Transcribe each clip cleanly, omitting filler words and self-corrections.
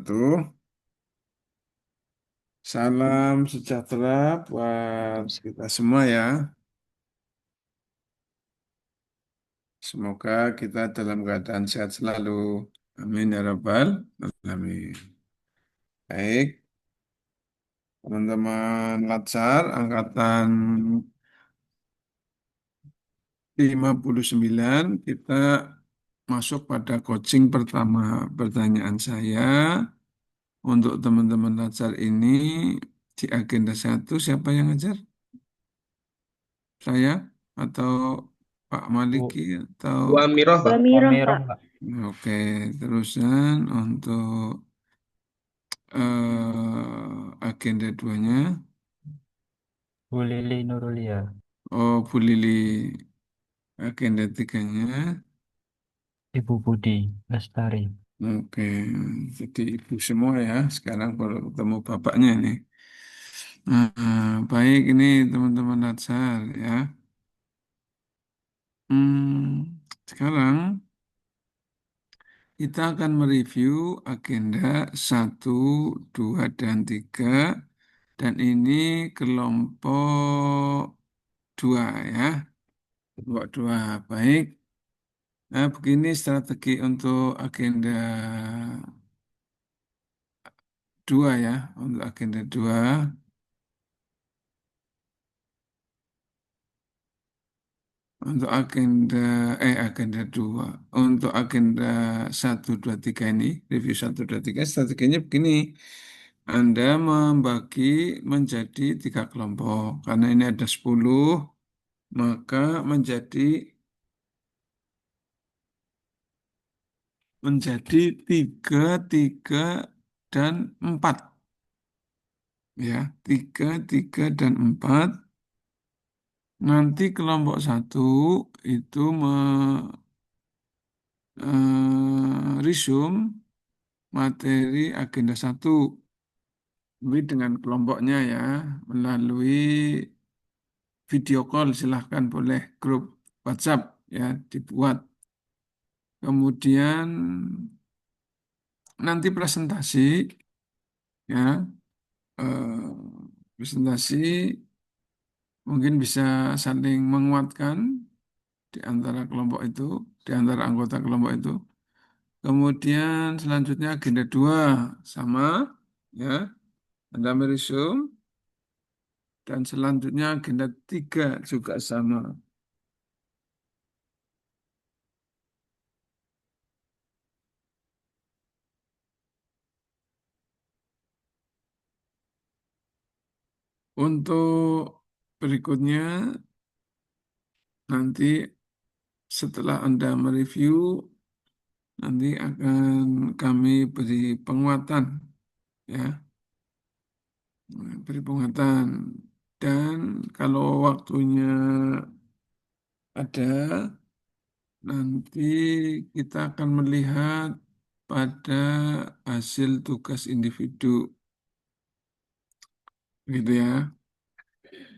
wabarakatuh. Salam sejahtera buat kita semua ya. Semoga kita dalam keadaan sehat selalu. Amin ya rabbal alamin. Baik, teman-teman Latsar angkatan 59 kita masuk pada coaching pertama. Pertanyaan saya untuk teman-teman Latsar ini di agenda satu siapa yang ngajar? Saya atau Pak Bu, Maliki atau Bu Amiroh, Pak. Amirah, Amirah, Pak. Pak. oke terusan untuk agenda duanya. Bu Lili Nurulia, Oh, Bu Lili, agenda tiganya. Ibu Budi Lestari. Oke, jadi ibu semua ya sekarang baru ketemu bapaknya ini. Baik ini teman-teman Latsar ya. Sekarang kita akan mereview agenda satu, 2, dan 3. Dan ini kelompok 2 ya. Kelompok 2 baik. Nah, begini strategi untuk agenda 2 ya. Untuk agenda 2. Untuk agenda 2. Untuk agenda satu 2 3 ini, review satu 2 3 strateginya begini. Anda membagi menjadi 3 kelompok. Karena ini ada 10, maka menjadi 3, 3, dan 4. Ya, 3, 3, dan 4. Nanti kelompok satu itu resume materi agenda satu. Tapi dengan kelompoknya ya, melalui video call silahkan boleh grup WhatsApp ya dibuat. Kemudian nanti presentasi ya, presentasi mungkin bisa saling menguatkan di antara kelompok itu, di antara anggota kelompok itu. Kemudian selanjutnya agenda 2 sama ya, Anda meresume dan selanjutnya agenda 3 juga sama. Untuk berikutnya nanti setelah Anda mereview nanti akan kami beri penguatan ya, beri penguatan dan kalau waktunya ada nanti kita akan melihat pada hasil tugas individu gitu ya.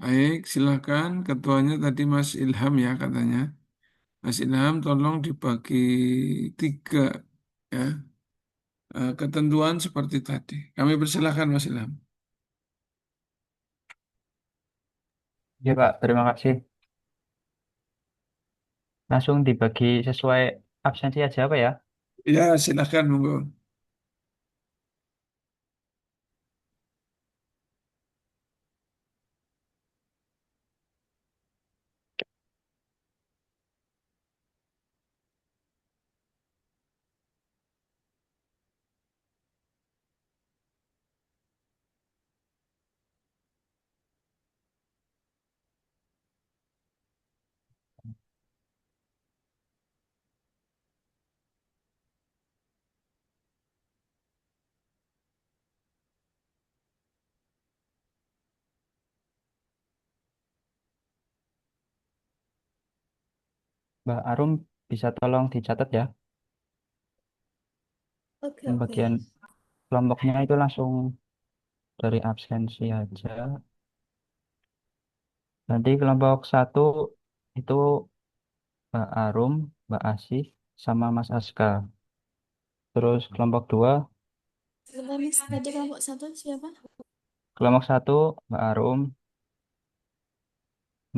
Baik, silakan ketuanya tadi Mas Ilham ya katanya. Mas Ilham tolong dibagi 3 ya. Ketentuan seperti tadi. Kami persilahkan Mas Ilham. Ya Pak, terima kasih. Langsung dibagi sesuai absensi aja Pak ya. Ya, silakan monggo. Mbak Arum bisa tolong dicatat ya. Oke, Pembagian oke. kelompoknya itu langsung dari absensi aja. Nanti kelompok satu itu Mbak Arum, Mbak Asih, sama Mas Aska. Terus kelompok dua Sebentar, Miss. Tadi kelompok satu siapa? Kelompok satu Mbak Arum,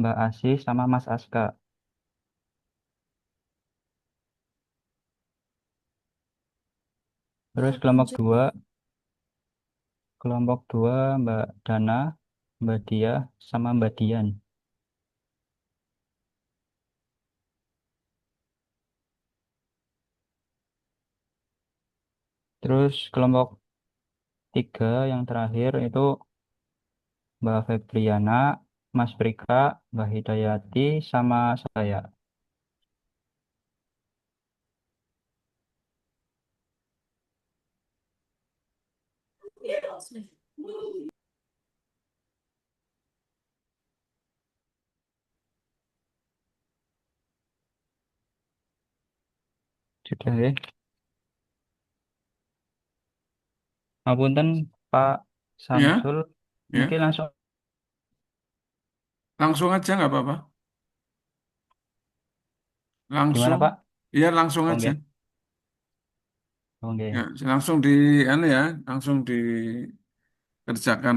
Mbak Asis, sama Mas Aska. Terus Lanjut. kelompok dua Mbak Dana, Mbak Dia, sama Mbak Dian. Terus kelompok tiga yang terakhir itu Mbak Febriana, Mas Brika, Mbak Hidayati, sama saya. Sudah ya. Ngapunten Pak Ya, Samsul, mungkin ya. langsung Langsung aja nggak apa-apa. gimana Langsung. Pak? Iya, langsung aja. Oke, Ya, oke. langsung di, anu ya, langsung dikerjakan.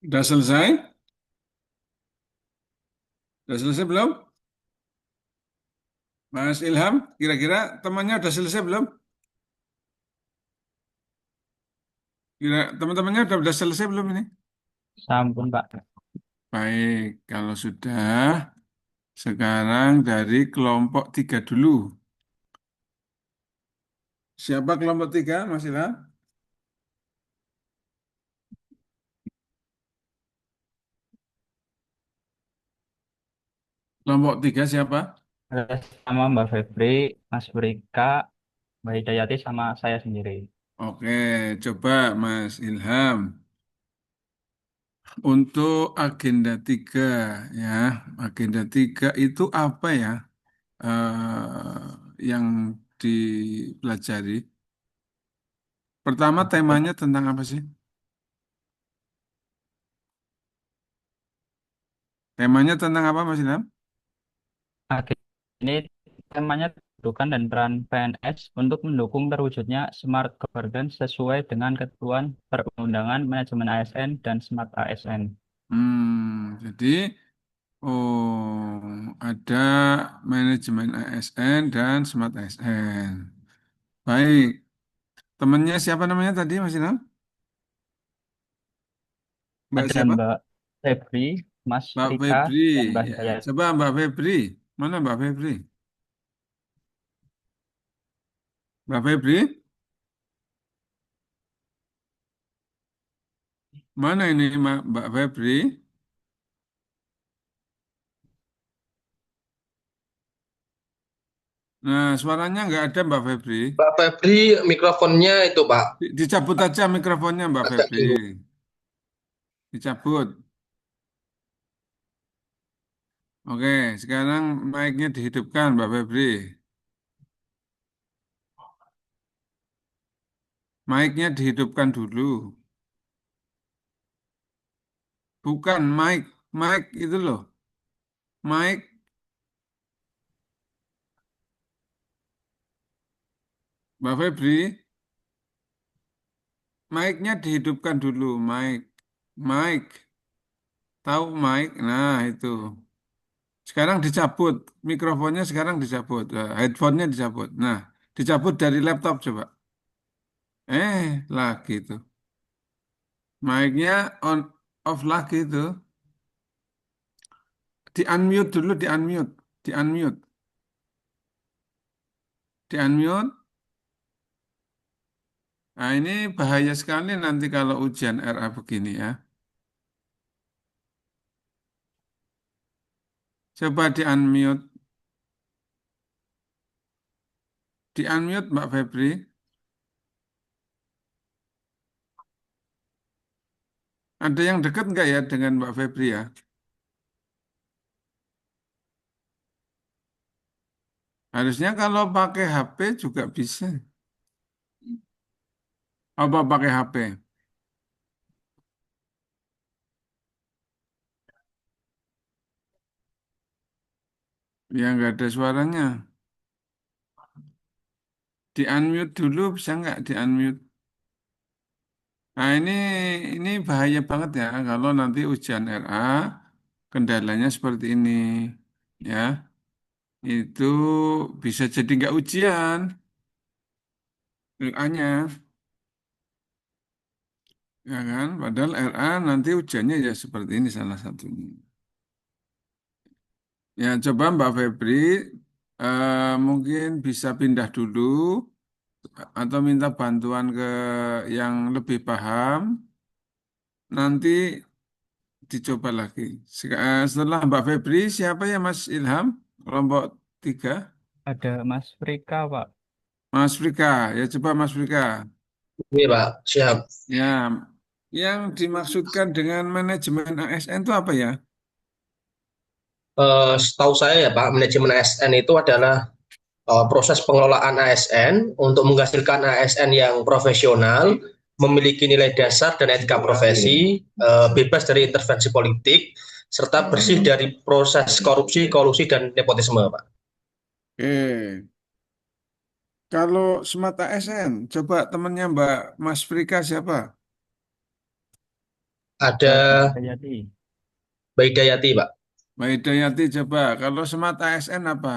Udah selesai? Udah selesai belum? Mas Ilham, kira-kira temannya udah selesai belum? Kira teman-temannya udah selesai belum ini? Sampun, Pak. Baik, kalau sudah, sekarang dari kelompok 3 dulu. Siapa kelompok 3, Mas Ilham? Kelompok 3 siapa? Sama Mbak Febri, Mas Brika, Mbak Hidayati, sama saya sendiri. Oke, coba Mas Ilham. Untuk agenda 3, ya, agenda 3 itu apa ya yang dipelajari? Pertama, temanya tentang apa sih? Temanya tentang apa, Mas Ilham? Akhir ini temanya kedudukan dan peran PNS untuk mendukung terwujudnya smart governance sesuai dengan ketentuan perundangan manajemen ASN dan smart ASN. Jadi, oh, ada manajemen ASN dan smart ASN. Baik, temennya siapa namanya tadi, Mas Ilham? Mbak Ada siapa? Mbak Febri, Mas Mbak Rika, Febri. dan Mbak Ya, Hidayat. coba Mbak Febri. Mana Mbak Febri? Mbak Febri? Mana ini Mbak Febri? Nah, suaranya nggak ada Mbak Febri. Pak Febri mikrofonnya itu Pak Dicabut aja mikrofonnya Mbak agak Febri. dulu. Dicabut. Oke, sekarang mic-nya dihidupkan Mbak Febri. Mic-nya dihidupkan dulu. Bukan mic, mic itu loh. Mic, Mbak Febri, mic-nya dihidupkan dulu. Mic, mic, tahu mic? Nah itu. Sekarang dicabut, mikrofonnya sekarang dicabut, headphone-nya dicabut. Nah, dicabut dari laptop coba. Lagi itu. Mic-nya on off lagi itu. Di unmute dulu, di unmute, di unmute, di unmute. Nah, ini bahaya sekali nanti kalau ujian RA begini ya. Coba di unmute, di unmute Mbak Febri. Ada yang dekat nggak ya dengan Mbak Febri ya? Harusnya kalau pakai HP juga bisa. Apa pakai HP? Ya nggak ada suaranya. Di unmute dulu bisa nggak di unmute? Nah ini bahaya banget ya kalau nanti ujian RA kendalanya seperti ini ya. Itu bisa jadi nggak ujian RA-nya ya kan. Padahal RA nanti ujiannya ya seperti ini salah satunya. Ya coba Mbak Febri mungkin bisa pindah dulu atau minta bantuan ke yang lebih paham. Nanti dicoba lagi. Setelah Mbak Febri, siapa ya Mas Ilham? Kelompok 3. Ada Mas Rika, Pak. Mas Frika, ya coba Mas Frika. Ini Pak, siap. Ya, yang dimaksudkan dengan manajemen ASN itu apa ya? Setahu saya ya Pak, manajemen ASN itu adalah proses pengelolaan ASN untuk menghasilkan ASN yang profesional, memiliki nilai dasar dan etika profesi, bebas dari intervensi politik, serta bersih dari proses korupsi, kolusi, dan nepotisme Pak. Oke. Kalau Smart ASN, coba temannya Mbak Mas Frika siapa? Ada Mbak Dayati. Mbak Hidayati, Pak. Mbak Hidayati coba. Kalau Smart ASN apa?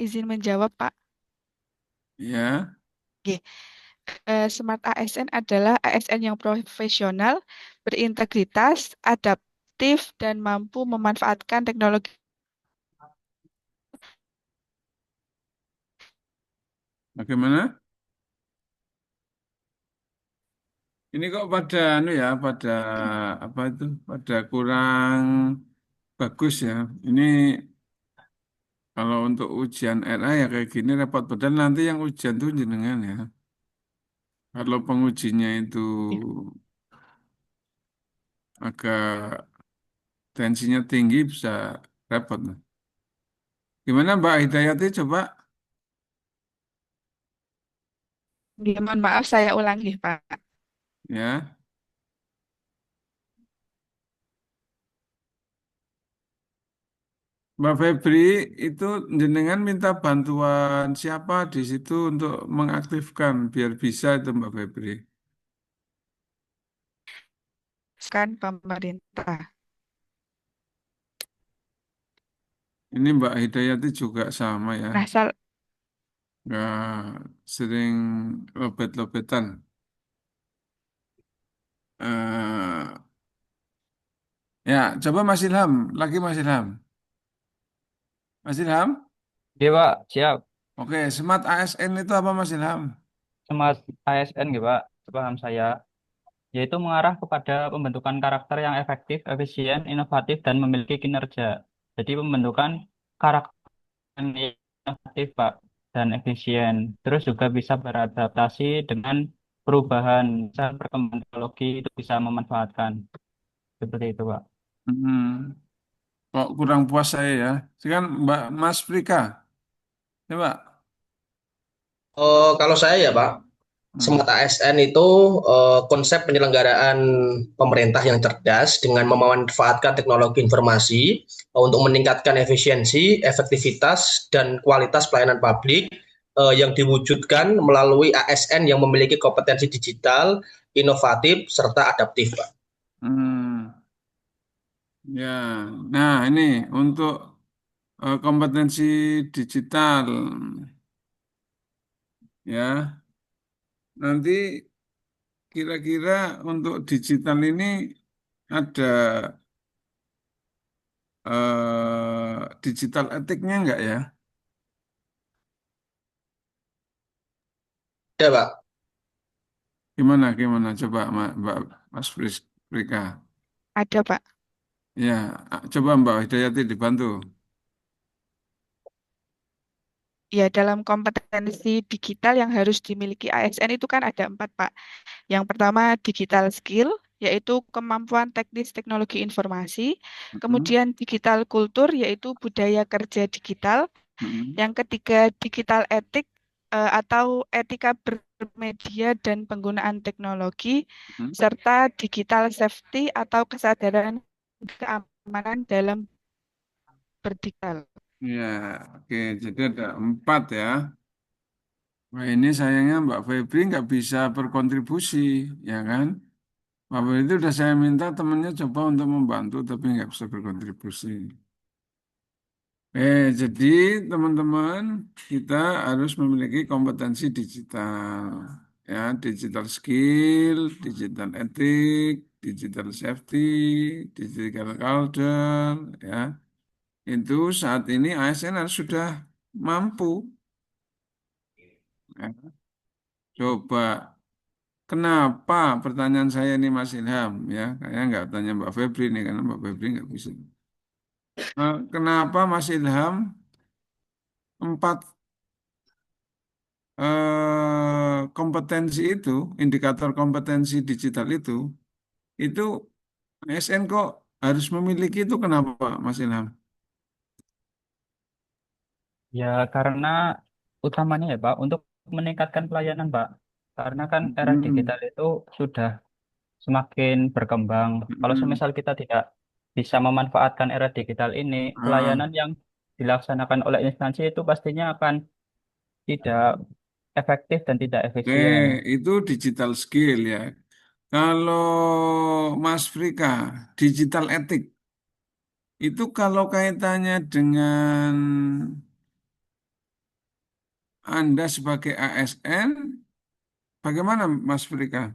Izin menjawab, Pak. Ya. Oke. Smart ASN adalah ASN yang profesional, berintegritas, adaptif, dan mampu memanfaatkan teknologi. Bagaimana? Ini kok pada anu ya, pada apa itu? Pada kurang bagus ya. Ini kalau untuk ujian RA ya kayak gini repot. Padahal nanti yang ujian tuh jenengan ya. Kalau pengujinya itu agak tensinya tinggi bisa repot. Gimana Mbak Hidayati coba Mohon maaf, saya ulangi, Pak. ya. Mbak Febri itu jenengan minta bantuan siapa di situ untuk mengaktifkan biar bisa itu Mbak Febri. Kan pemerintah. Ini Mbak Hidayati juga sama ya. Nah, Nggak sering lobet-lobetan. Ya, coba Mas Ilham, lagi Mas Ilham. Mas Ilham, Oke, Pak, siap. oke, Smart ASN itu apa Mas Ilham? Smart ASN, gitu, Pak. Paham saya. Yaitu mengarah kepada pembentukan karakter yang efektif, efisien, inovatif, dan memiliki kinerja. Jadi pembentukan karakter yang inovatif, Pak, dan efisien. Terus juga bisa beradaptasi dengan perubahan, misal perkembangan teknologi itu bisa memanfaatkan. Seperti itu, Pak. Hmm, kok kurang puas saya ya. Sekarang Mbak Mas Frika, coba. Kalau saya ya, Pak, Hmm, Smart ASN itu konsep penyelenggaraan pemerintah yang cerdas dengan memanfaatkan teknologi informasi untuk meningkatkan efisiensi, efektivitas, dan kualitas pelayanan publik yang diwujudkan melalui ASN yang memiliki kompetensi digital, inovatif, serta adaptif, Pak. hmm, ya. Nah, ini untuk kompetensi digital, ya. Nanti kira-kira untuk digital ini ada digital etiknya enggak ya? Ada, Pak. Gimana? Coba Mbak Mas Frika. ada, Pak. Ya, coba Mbak Hidayati dibantu. Ya, dalam kompetensi digital yang harus dimiliki ASN itu kan ada 4, Pak. Yang pertama, digital skill, yaitu kemampuan teknis teknologi informasi. Mm-mm, Kemudian digital kultur, yaitu budaya kerja digital. mm-mm, Yang ketiga, digital etik atau etika bermedia dan penggunaan teknologi, mm-mm. serta digital safety atau kesadaran keamanan dalam berdigital. Ya, oke. Jadi ada 4 ya. Wah ini sayangnya Mbak Febri nggak bisa berkontribusi, ya kan? Mbak Febri itu udah saya minta temennya coba untuk membantu, tapi nggak bisa berkontribusi. Jadi teman-teman kita harus memiliki kompetensi digital, ya, digital skill, digital etik, digital safety, digital culture, ya. Itu saat ini ASN harus sudah mampu. Ya. Coba, kenapa pertanyaan saya ini Mas Ilham, ya, saya nggak tanya Mbak Febri nih karena Mbak Febri nggak bisa. Kenapa Mas Ilham empat kompetensi itu, indikator kompetensi digital itu ASN kok harus memiliki itu kenapa, Mas Ilham? Ya, karena utamanya ya, Pak, untuk meningkatkan pelayanan, Pak. Karena kan era Hmm, digital itu sudah semakin berkembang. Kalau hmm, semisal kita tidak bisa memanfaatkan era digital ini, ah, pelayanan yang dilaksanakan oleh instansi itu pastinya akan tidak efektif dan tidak Oke, efisien. itu digital skill ya. Kalau Mas Frika, digital etik, itu kalau kaitannya dengan Anda sebagai ASN, bagaimana Mas Frika?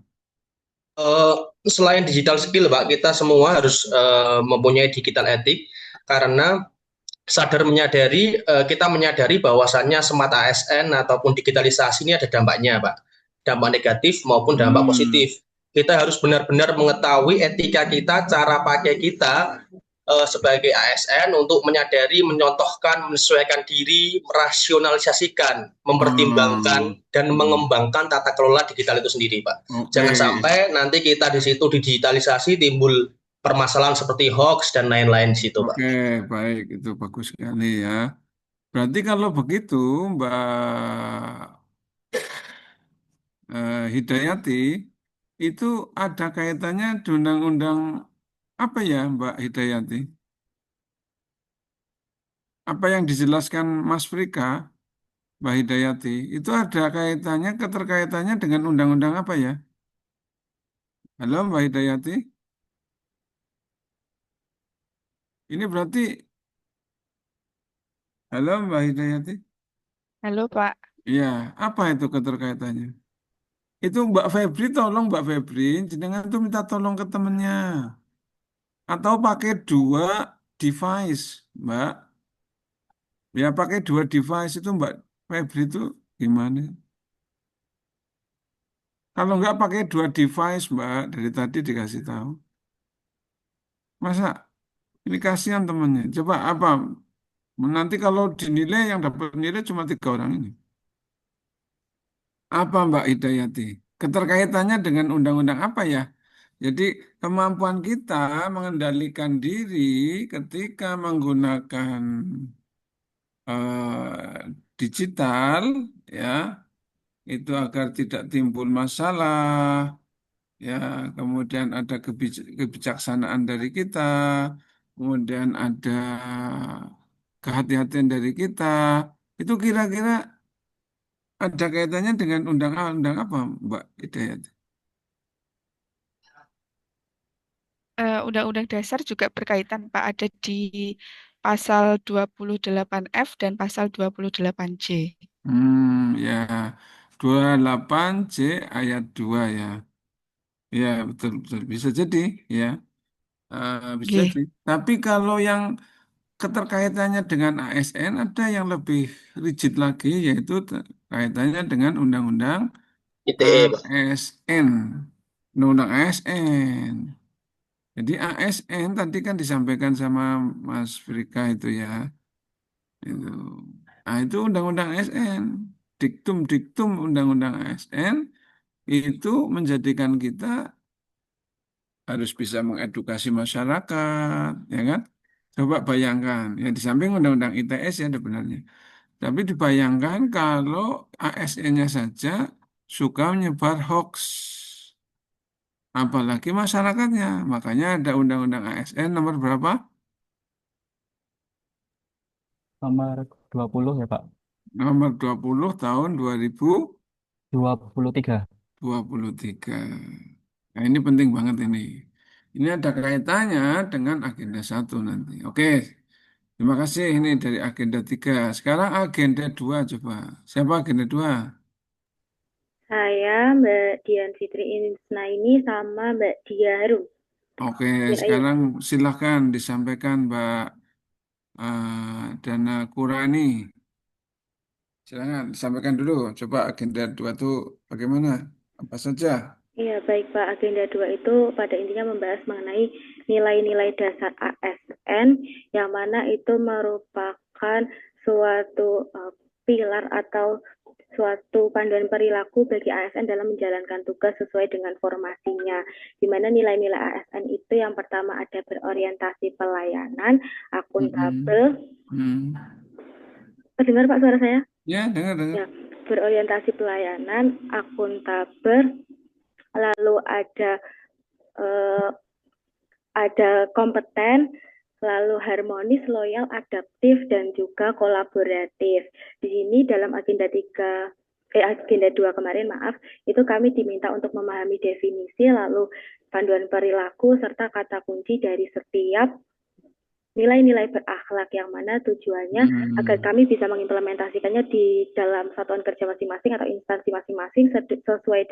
Eh, Selain digital skill, Pak, kita semua harus mempunyai digital etik karena kita menyadari bahwasannya smart ASN ataupun digitalisasi ini ada dampaknya, Pak. Dampak negatif maupun dampak Hmm, positif. Kita harus benar-benar mengetahui etika kita, cara pakai kita sebagai ASN untuk menyadari, menyontohkan, menyesuaikan diri, merasionalisasikan, mempertimbangkan oh, dan mengembangkan tata kelola digital itu sendiri, Pak. oke, Jangan sampai nanti kita di situ digitalisasi timbul permasalahan seperti hoax dan lain-lain di situ, Pak. oke, baik, itu bagus sekali ya. Berarti kalau begitu, Mbak Hidayati, itu ada kaitannya di undang-undang apa ya, Mbak Hidayati? Apa yang dijelaskan Mas Frika, Mbak Hidayati, itu ada kaitannya, keterkaitannya dengan undang-undang apa ya? Halo, Mbak Hidayati, ini berarti, halo, Mbak Hidayati, Halo Pak. iya, apa itu keterkaitannya? Itu Mbak Febri, tolong Mbak Febri, jenengan tuh minta tolong ke temennya, atau pakai dua device, Mbak. Ya pakai dua device itu Mbak Febri itu gimana? Kalau nggak pakai dua device Mbak, dari tadi dikasih tahu. Masa ini kasihan temennya. Coba apa? Nanti kalau dinilai yang dapat nilai cuma 3 orang ini. Apa Mbak Hidayati? Keterkaitannya dengan undang-undang apa ya? Jadi kemampuan kita mengendalikan diri ketika menggunakan digital ya itu agar tidak timbul masalah ya kemudian ada kebijaksanaan dari kita kemudian ada kehati-hatian dari kita itu kira-kira ada kaitannya dengan undang-undang apa Mbak Hidayat? Undang-Undang dasar juga berkaitan Pak, ada di pasal 28F dan pasal 28J. Ya 28 C ayat 2 ya ya betul betul bisa jadi ya. Bisa G. jadi tapi kalau yang keterkaitannya dengan ASN ada yang lebih rigid lagi yaitu kaitannya dengan undang-undang ITE, Pak. ASN. Undang-undang ASN. Jadi ASN tadi kan disampaikan sama Mas Frika itu ya. Itu. Nah, itu undang-undang ASN. Diktum-diktum undang-undang ASN itu menjadikan kita harus bisa mengedukasi masyarakat, ya kan? Coba bayangkan, ya di samping undang-undang ITS ya ada benarnya. Tapi dibayangkan kalau ASN-nya saja suka menyebar hoax, apalagi masyarakatnya. Makanya ada undang-undang ASN nomor berapa? Nomor 20 ya Pak. Nomor 20 tahun 23. 2023. Nah, ini penting banget ini. Ini ada kaitannya dengan agenda 1 nanti. Oke, terima kasih ini dari agenda 3. Sekarang agenda 2 coba. Siapa agenda 2? Saya Mbak Dian Fitri Insnaini sama Mbak Dia Harum. Oke, Ya, iya. sekarang silahkan disampaikan Mbak Dana Kurani. Silakan disampaikan dulu. Coba agenda 2 itu bagaimana? Apa saja? Iya, baik Pak. Agenda 2 itu pada intinya membahas mengenai nilai-nilai dasar ASN yang mana itu merupakan suatu pilar atau suatu panduan perilaku bagi ASN dalam menjalankan tugas sesuai dengan formasinya. Di mana nilai-nilai ASN itu yang pertama ada berorientasi pelayanan, akuntabel. Hmm. Terdengar Pak suara saya? Ya, dengar. Ya, berorientasi pelayanan, akuntabel, lalu ada kompeten, lalu harmonis, loyal, adaptif, dan juga kolaboratif. Di sini dalam agenda 3 agenda 2 kemarin, maaf, itu kami diminta untuk memahami definisi, lalu panduan perilaku, serta kata kunci dari setiap nilai-nilai berakhlak yang mana tujuannya agar kami bisa mengimplementasikannya di dalam satuan kerja masing-masing atau instansi masing-masing sesuai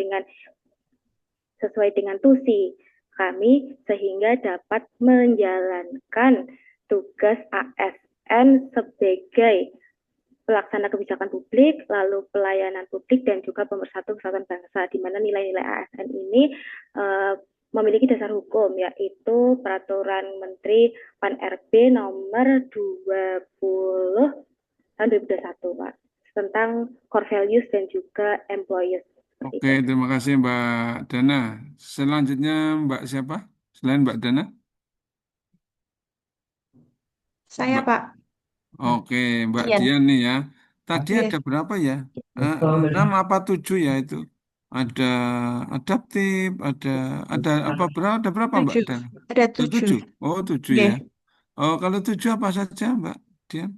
dengan tusi kami sehingga dapat menjalankan tugas ASN sebagai pelaksana kebijakan publik, lalu pelayanan publik dan juga pemersatu kesatuan bangsa, di mana nilai-nilai ASN ini memiliki dasar hukum, yaitu Peraturan Menteri Pan-RB nomor 20 tahun 2021, Pak, tentang core values dan juga employees. Oke, terima kasih Mbak Dana. Selanjutnya Mbak siapa? Selain Mbak Dana? Saya, Mbak. Pak. Oke, Mbak Dian. Dian nih ya. Tadi Oke. ada berapa ya? 6 apa 7 ya itu? Ada adaptif, ada apa berapa? Ada berapa Mbak 7. Dana? Ada Ada 7. 7. Oh, 7 Oke. ya. Oh, kalau 7 apa saja Mbak Dian?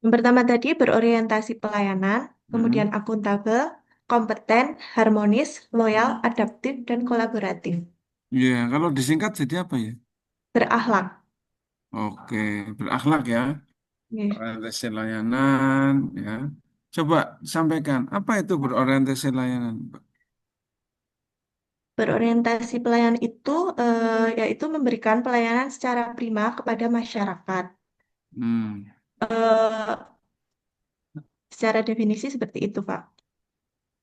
Yang pertama tadi berorientasi pelayanan, kemudian akuntabel, kompeten, harmonis, loyal, adaptif, dan kolaboratif. Iya, kalau disingkat jadi apa ya? Berakhlak. Oke, berakhlak ya. Oke. Orientasi layanan ya. Coba sampaikan, apa itu berorientasi layanan, Mbak? Berorientasi pelayanan itu yaitu memberikan pelayanan secara prima kepada masyarakat. Hmm. Eh, Secara definisi seperti itu, Pak.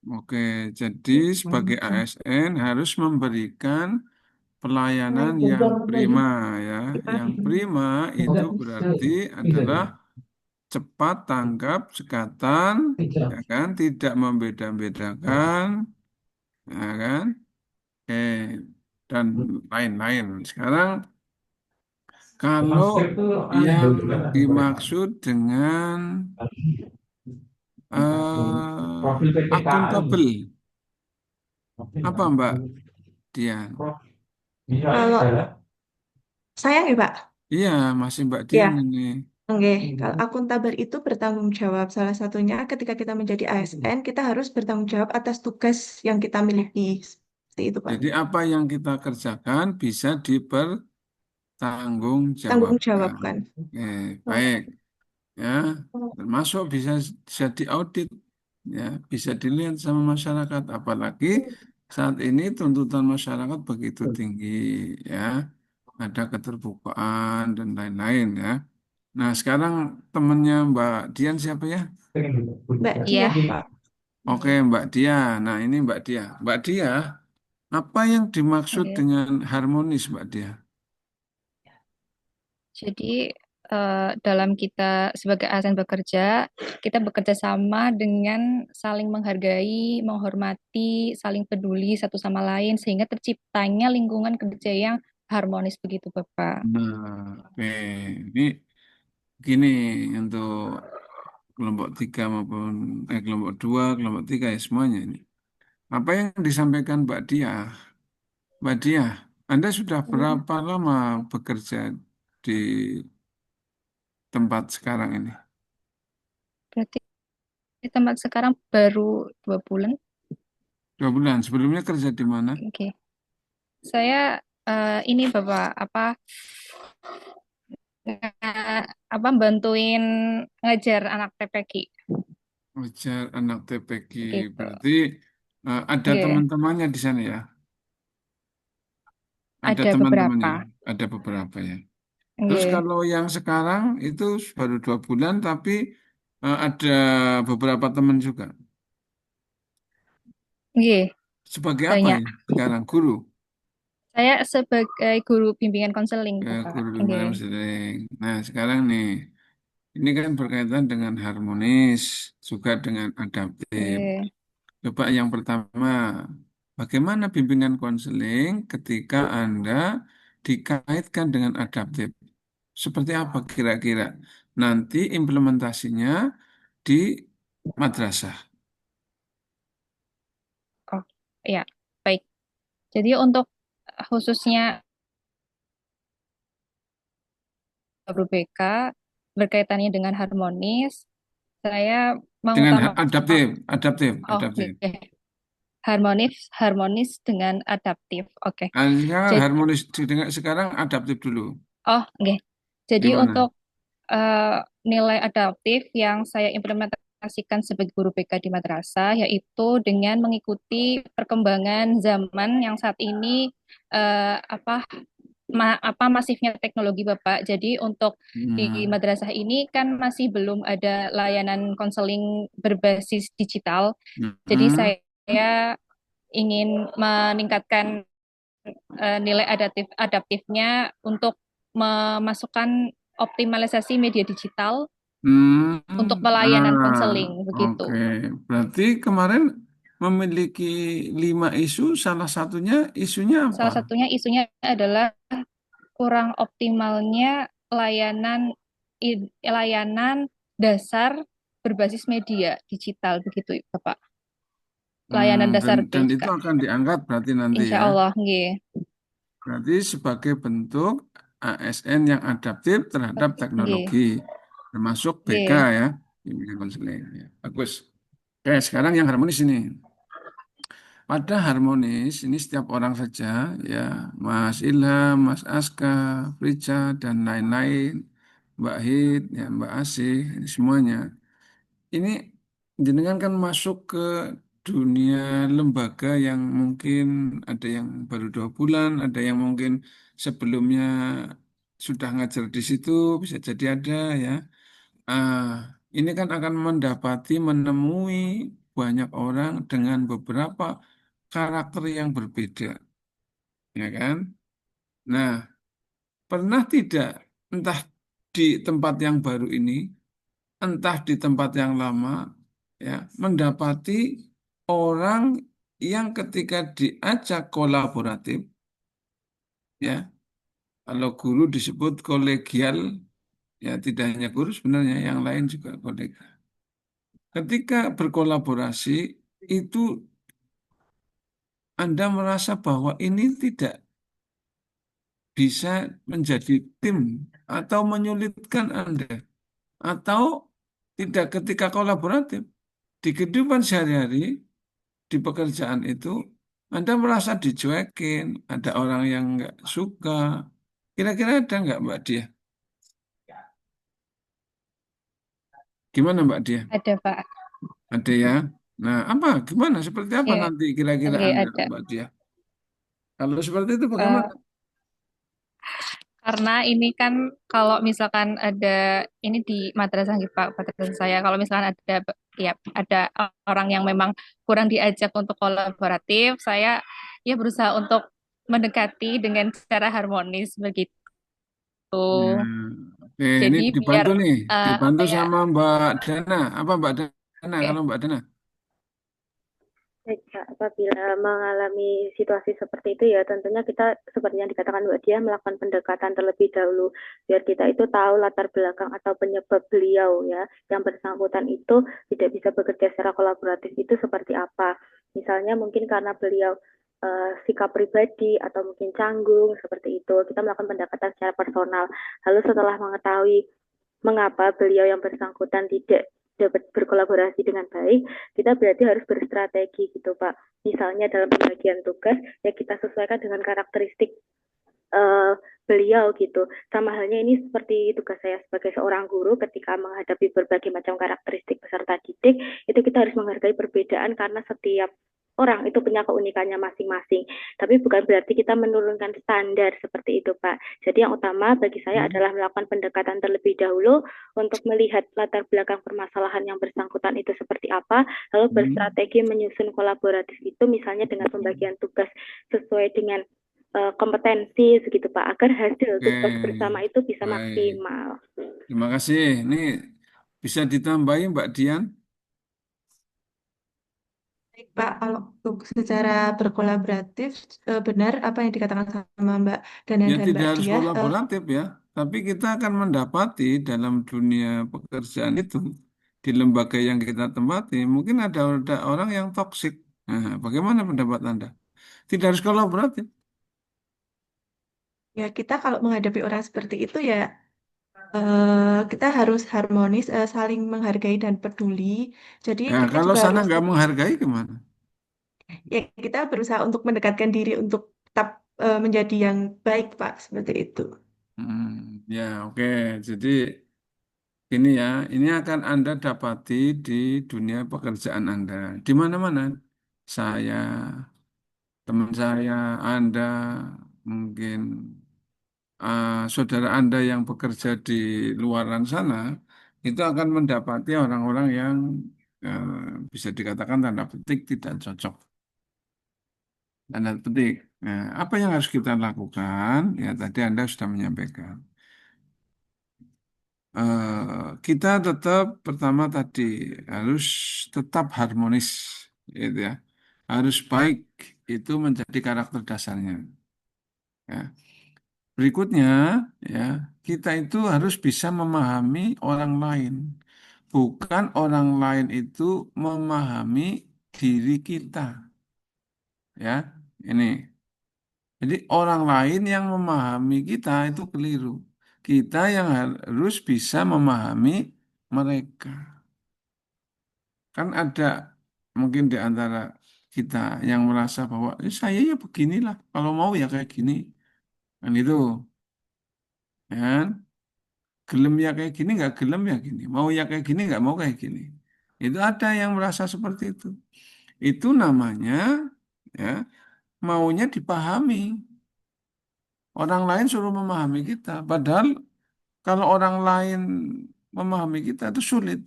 Oke, jadi sebagai ASN harus memberikan pelayanan yang prima ya. Yang prima itu berarti adalah cepat tanggap sekatan, ya kan, tidak membeda-bedakan, ya kan, oke, dan lain-lain. Sekarang kalau yang dimaksud dengan akuntabel, apa Mbak Dian? Kalau sayang ya, Pak? Iya, masih Mbak Ya, Dian ini. oke. Kalau akuntabel itu bertanggung jawab. Salah satunya ketika kita menjadi ASN, kita harus bertanggung jawab atas tugas yang kita miliki. Seperti itu, Pak. Jadi apa yang kita kerjakan bisa Tanggung dipertanggungjawabkan. jawabkan. Oke, baik. Ya, termasuk bisa diaudit, ya, bisa dilihat sama masyarakat. Apalagi saat ini tuntutan masyarakat begitu tinggi, ya, ada keterbukaan dan lain-lain, ya. Nah, sekarang temennya Mbak Dian siapa ya? Mbak Iya, Diah, Pak. Oke, Mbak Dia. Nah, ini Mbak Dia. Mbak Dia, apa yang dimaksud oke. dengan harmonis, Mbak Dia? Jadi dalam kita sebagai ASN bekerja, kita bekerja sama dengan saling menghargai, menghormati, saling peduli satu sama lain, sehingga terciptanya lingkungan kerja yang harmonis begitu, Bapak. Nah, oke. Ini gini untuk kelompok 3 maupun kelompok 2, kelompok 3 ya semuanya ini. Apa yang disampaikan Mbak Dia? Mbak Dia, Anda sudah berapa lama bekerja di tempat sekarang ini? Berarti di tempat sekarang baru 2 bulan. 2 bulan. Sebelumnya kerja di mana? Oke. Saya ini Bapak apa bantuin ngajar anak TPQ Ujar anak TPQ. gitu. Berarti ada Oke. teman-temannya di sana ya? Ada Ada teman-temannya? beberapa. Ada beberapa ya. Terus Oke. kalau yang sekarang itu baru 2 bulan, tapi ada beberapa teman juga. Oke. Sebagai apa Banyak. ya sekarang? Guru? Saya sebagai guru bimbingan konseling, Bapak. Guru Oke. bimbingan sering. Nah, sekarang nih, ini kan berkaitan dengan harmonis, juga dengan adaptif. Oke. Coba yang pertama, bagaimana bimbingan konseling ketika Anda dikaitkan dengan adaptif? Seperti apa kira-kira? Nanti implementasinya di madrasah. Oh, ya. Baik. Jadi untuk khususnya guru BK berkaitannya dengan harmonis, Saya Dengan mengutamakan, adaptif, adaptif, oh, adaptif. oke. Harmonis, harmonis dengan adaptif. Oke. Sekarang Jadi, harmonis sekarang adaptif dulu. oh, oke. Jadi Gimana? untuk eh, nilai adaptif yang saya implementasikan sebagai guru BK di madrasah yaitu dengan mengikuti perkembangan zaman yang saat ini apa apa masifnya teknologi Bapak. Jadi untuk di Hmm. madrasah ini kan masih belum ada layanan konseling berbasis digital. Jadi Hmm. saya ingin meningkatkan nilai adaptifnya untuk memasukkan optimalisasi media digital Hmm. untuk pelayanan Ah, konseling oke. begitu. Berarti kemarin memiliki 5 isu, salah satunya isunya apa? Salah satunya isunya adalah kurang optimalnya layanan dasar berbasis media digital begitu Bapak. Hmm, Layanan dan, dasar dan itu BK. akan diangkat berarti nanti Insya ya. Allah, nggih. Berarti sebagai bentuk ASN yang adaptif terhadap Nggih, teknologi, termasuk BK nggih. ya, bimbingan konseling. Ya. Bagus. Oke, sekarang yang harmonis ini. Pada harmonis ini setiap orang saja, ya Mas Ilham, Mas Aska, Prica, dan lain-lain, Mbak Hid, ya Mbak Asih, ini semuanya. Ini jenengan kan masuk ke dunia lembaga yang mungkin ada yang baru 2 bulan, ada yang mungkin sebelumnya sudah ngajar di situ, bisa jadi ada ya. Ah, ini kan akan mendapati, menemui banyak orang dengan beberapa karakter yang berbeda, ya kan? Nah, pernah tidak entah di tempat yang baru ini entah di tempat yang lama, ya, mendapati orang yang ketika diajak kolaboratif, ya, kalau guru disebut kolegial, ya tidak hanya guru sebenarnya, yang lain juga kolegial. Ketika berkolaborasi, itu Anda merasa bahwa ini tidak bisa menjadi tim atau menyulitkan Anda, atau tidak ketika kolaboratif. Di kehidupan sehari-hari, di pekerjaan itu Anda merasa dicuekin, ada orang yang nggak suka. Kira-kira ada nggak Mbak Dia? Gimana Mbak Dia? Ada Pak. Ada ya? Nah, apa? Gimana? Seperti apa Nggih, nanti kira-kira nggih Anda ada. Mbak Dia? Kalau seperti itu Eh, bagaimana? karena ini kan kalau misalkan ada ini di madrasah gitu Pak, madrasah saya kalau misalkan ada ya ada orang yang memang kurang diajak untuk kolaboratif, saya ya berusaha untuk mendekati dengan cara harmonis begitu. Ya. Oke, ini Jadi biar dibantu nih, dibantu apa ya? sama Mbak Dana. Apa Mbak Dana? Oke, Kalau Mbak Dana? Baik, Kak. Apabila mengalami situasi seperti itu ya tentunya kita seperti yang dikatakan Mbak Dia melakukan pendekatan terlebih dahulu biar kita itu tahu latar belakang atau penyebab beliau ya yang bersangkutan itu tidak bisa bekerja secara kolaboratif itu seperti apa. Misalnya mungkin karena beliau sikap pribadi atau mungkin canggung seperti itu. Kita melakukan pendekatan secara personal. Lalu setelah mengetahui mengapa beliau yang bersangkutan tidak dapat berkolaborasi dengan baik, kita berarti harus berstrategi gitu Pak. Misalnya dalam pembagian tugas, ya kita sesuaikan dengan karakteristik beliau gitu. Sama halnya ini seperti tugas saya sebagai seorang guru ketika menghadapi berbagai macam karakteristik peserta didik, itu kita harus menghargai perbedaan karena setiap orang itu punya keunikannya masing-masing. Tapi bukan berarti kita menurunkan standar seperti itu, Pak. Jadi yang utama bagi saya Hmm? adalah melakukan pendekatan terlebih dahulu untuk melihat latar belakang permasalahan yang bersangkutan itu seperti apa, lalu Hmm? berstrategi menyusun kolaboratif itu misalnya dengan pembagian tugas sesuai dengan kompetensi segitu Pak, agar hasil tugas Oke, bersama itu bisa baik. maksimal. Terima kasih. Ini bisa ditambahin Mbak Dian? Baik, Pak, kalau untuk secara berkolaboratif, benar apa yang dikatakan sama Mbak Dana Ya dan tidak Mbak harus Dia. kolaboratif ya, tapi kita akan mendapati dalam dunia pekerjaan itu, di lembaga yang kita tempati, mungkin ada orang yang toksik. Nah, bagaimana pendapat Anda? Tidak harus kolaboratif. Ya, kita kalau menghadapi orang seperti itu ya kita harus harmonis, saling menghargai dan peduli. Jadi Nah, kita kalau juga sana harus nggak menghargai gimana? ya kita berusaha untuk mendekatkan diri untuk tetap menjadi yang baik, Pak, seperti itu. Ya, oke. Jadi ini ya, ini akan Anda dapati di dunia pekerjaan Anda. Di mana-mana. Saya, teman saya, Anda, mungkin saudara Anda yang bekerja di luaran sana, itu akan mendapati orang-orang yang bisa dikatakan tanda petik tidak cocok. Tanda petik. Nah, apa yang harus kita lakukan? Ya, tadi Anda sudah menyampaikan. Kita tetap pertama tadi harus tetap harmonis, gitu ya. Harus baik itu menjadi karakter dasarnya. Ya. Berikutnya, ya kita itu harus bisa memahami orang lain, bukan orang lain itu memahami diri kita. Ya, ini. Jadi orang lain yang memahami kita itu keliru. Kita yang harus bisa memahami mereka. Kan ada mungkin di antara kita yang merasa bahwa saya ya beginilah, kalau mau ya kayak gini. Kan itu, ya kan? Gelem ya kayak gini, nggak gelem ya gini. Mau ya kayak gini, nggak mau kayak gini. Itu ada yang merasa seperti itu. Itu namanya ya maunya dipahami. Orang lain suruh memahami kita. Padahal kalau orang lain memahami kita itu sulit.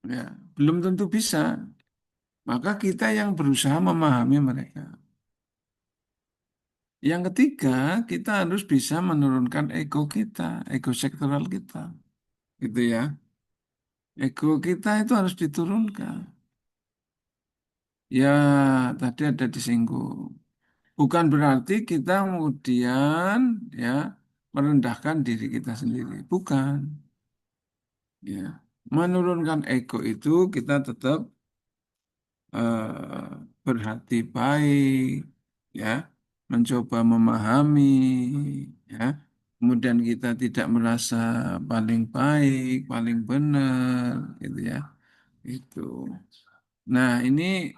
Ya, belum tentu bisa. Maka kita yang berusaha memahami mereka. Yang ketiga, kita harus bisa menurunkan ego kita, ego sektoral kita. Gitu ya. Ego kita itu harus diturunkan. Ya, tadi ada disinggung. Bukan berarti kita kemudian ya merendahkan diri kita sendiri. Bukan. Ya. Menurunkan ego itu kita tetap berhati baik, ya, mencoba memahami, ya. Kemudian kita tidak merasa paling baik, paling benar, gitu ya. Itu. Nah, ini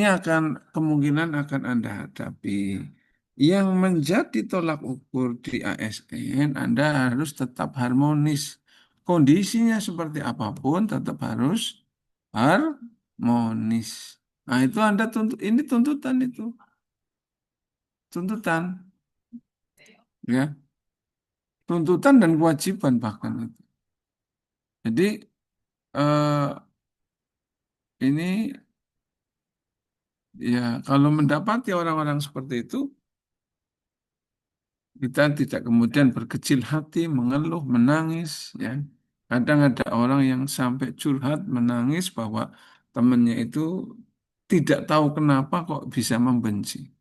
akan kemungkinan akan Anda hadapi. Yang menjadi tolak ukur di ASN, Anda harus tetap harmonis. Kondisinya seperti apapun, tetap harus harmonis. Nah, itu Anda tuntut, ini tuntutan itu. Tuntutan, ya. Tuntutan dan kewajiban bahkan itu. Jadi, eh, ini ya kalau mendapati orang-orang seperti itu, kita tidak kemudian berkecil hati, mengeluh, menangis, ya. Kadang ada orang yang sampai curhat, menangis bahwa temannya itu tidak tahu kenapa kok bisa membenci.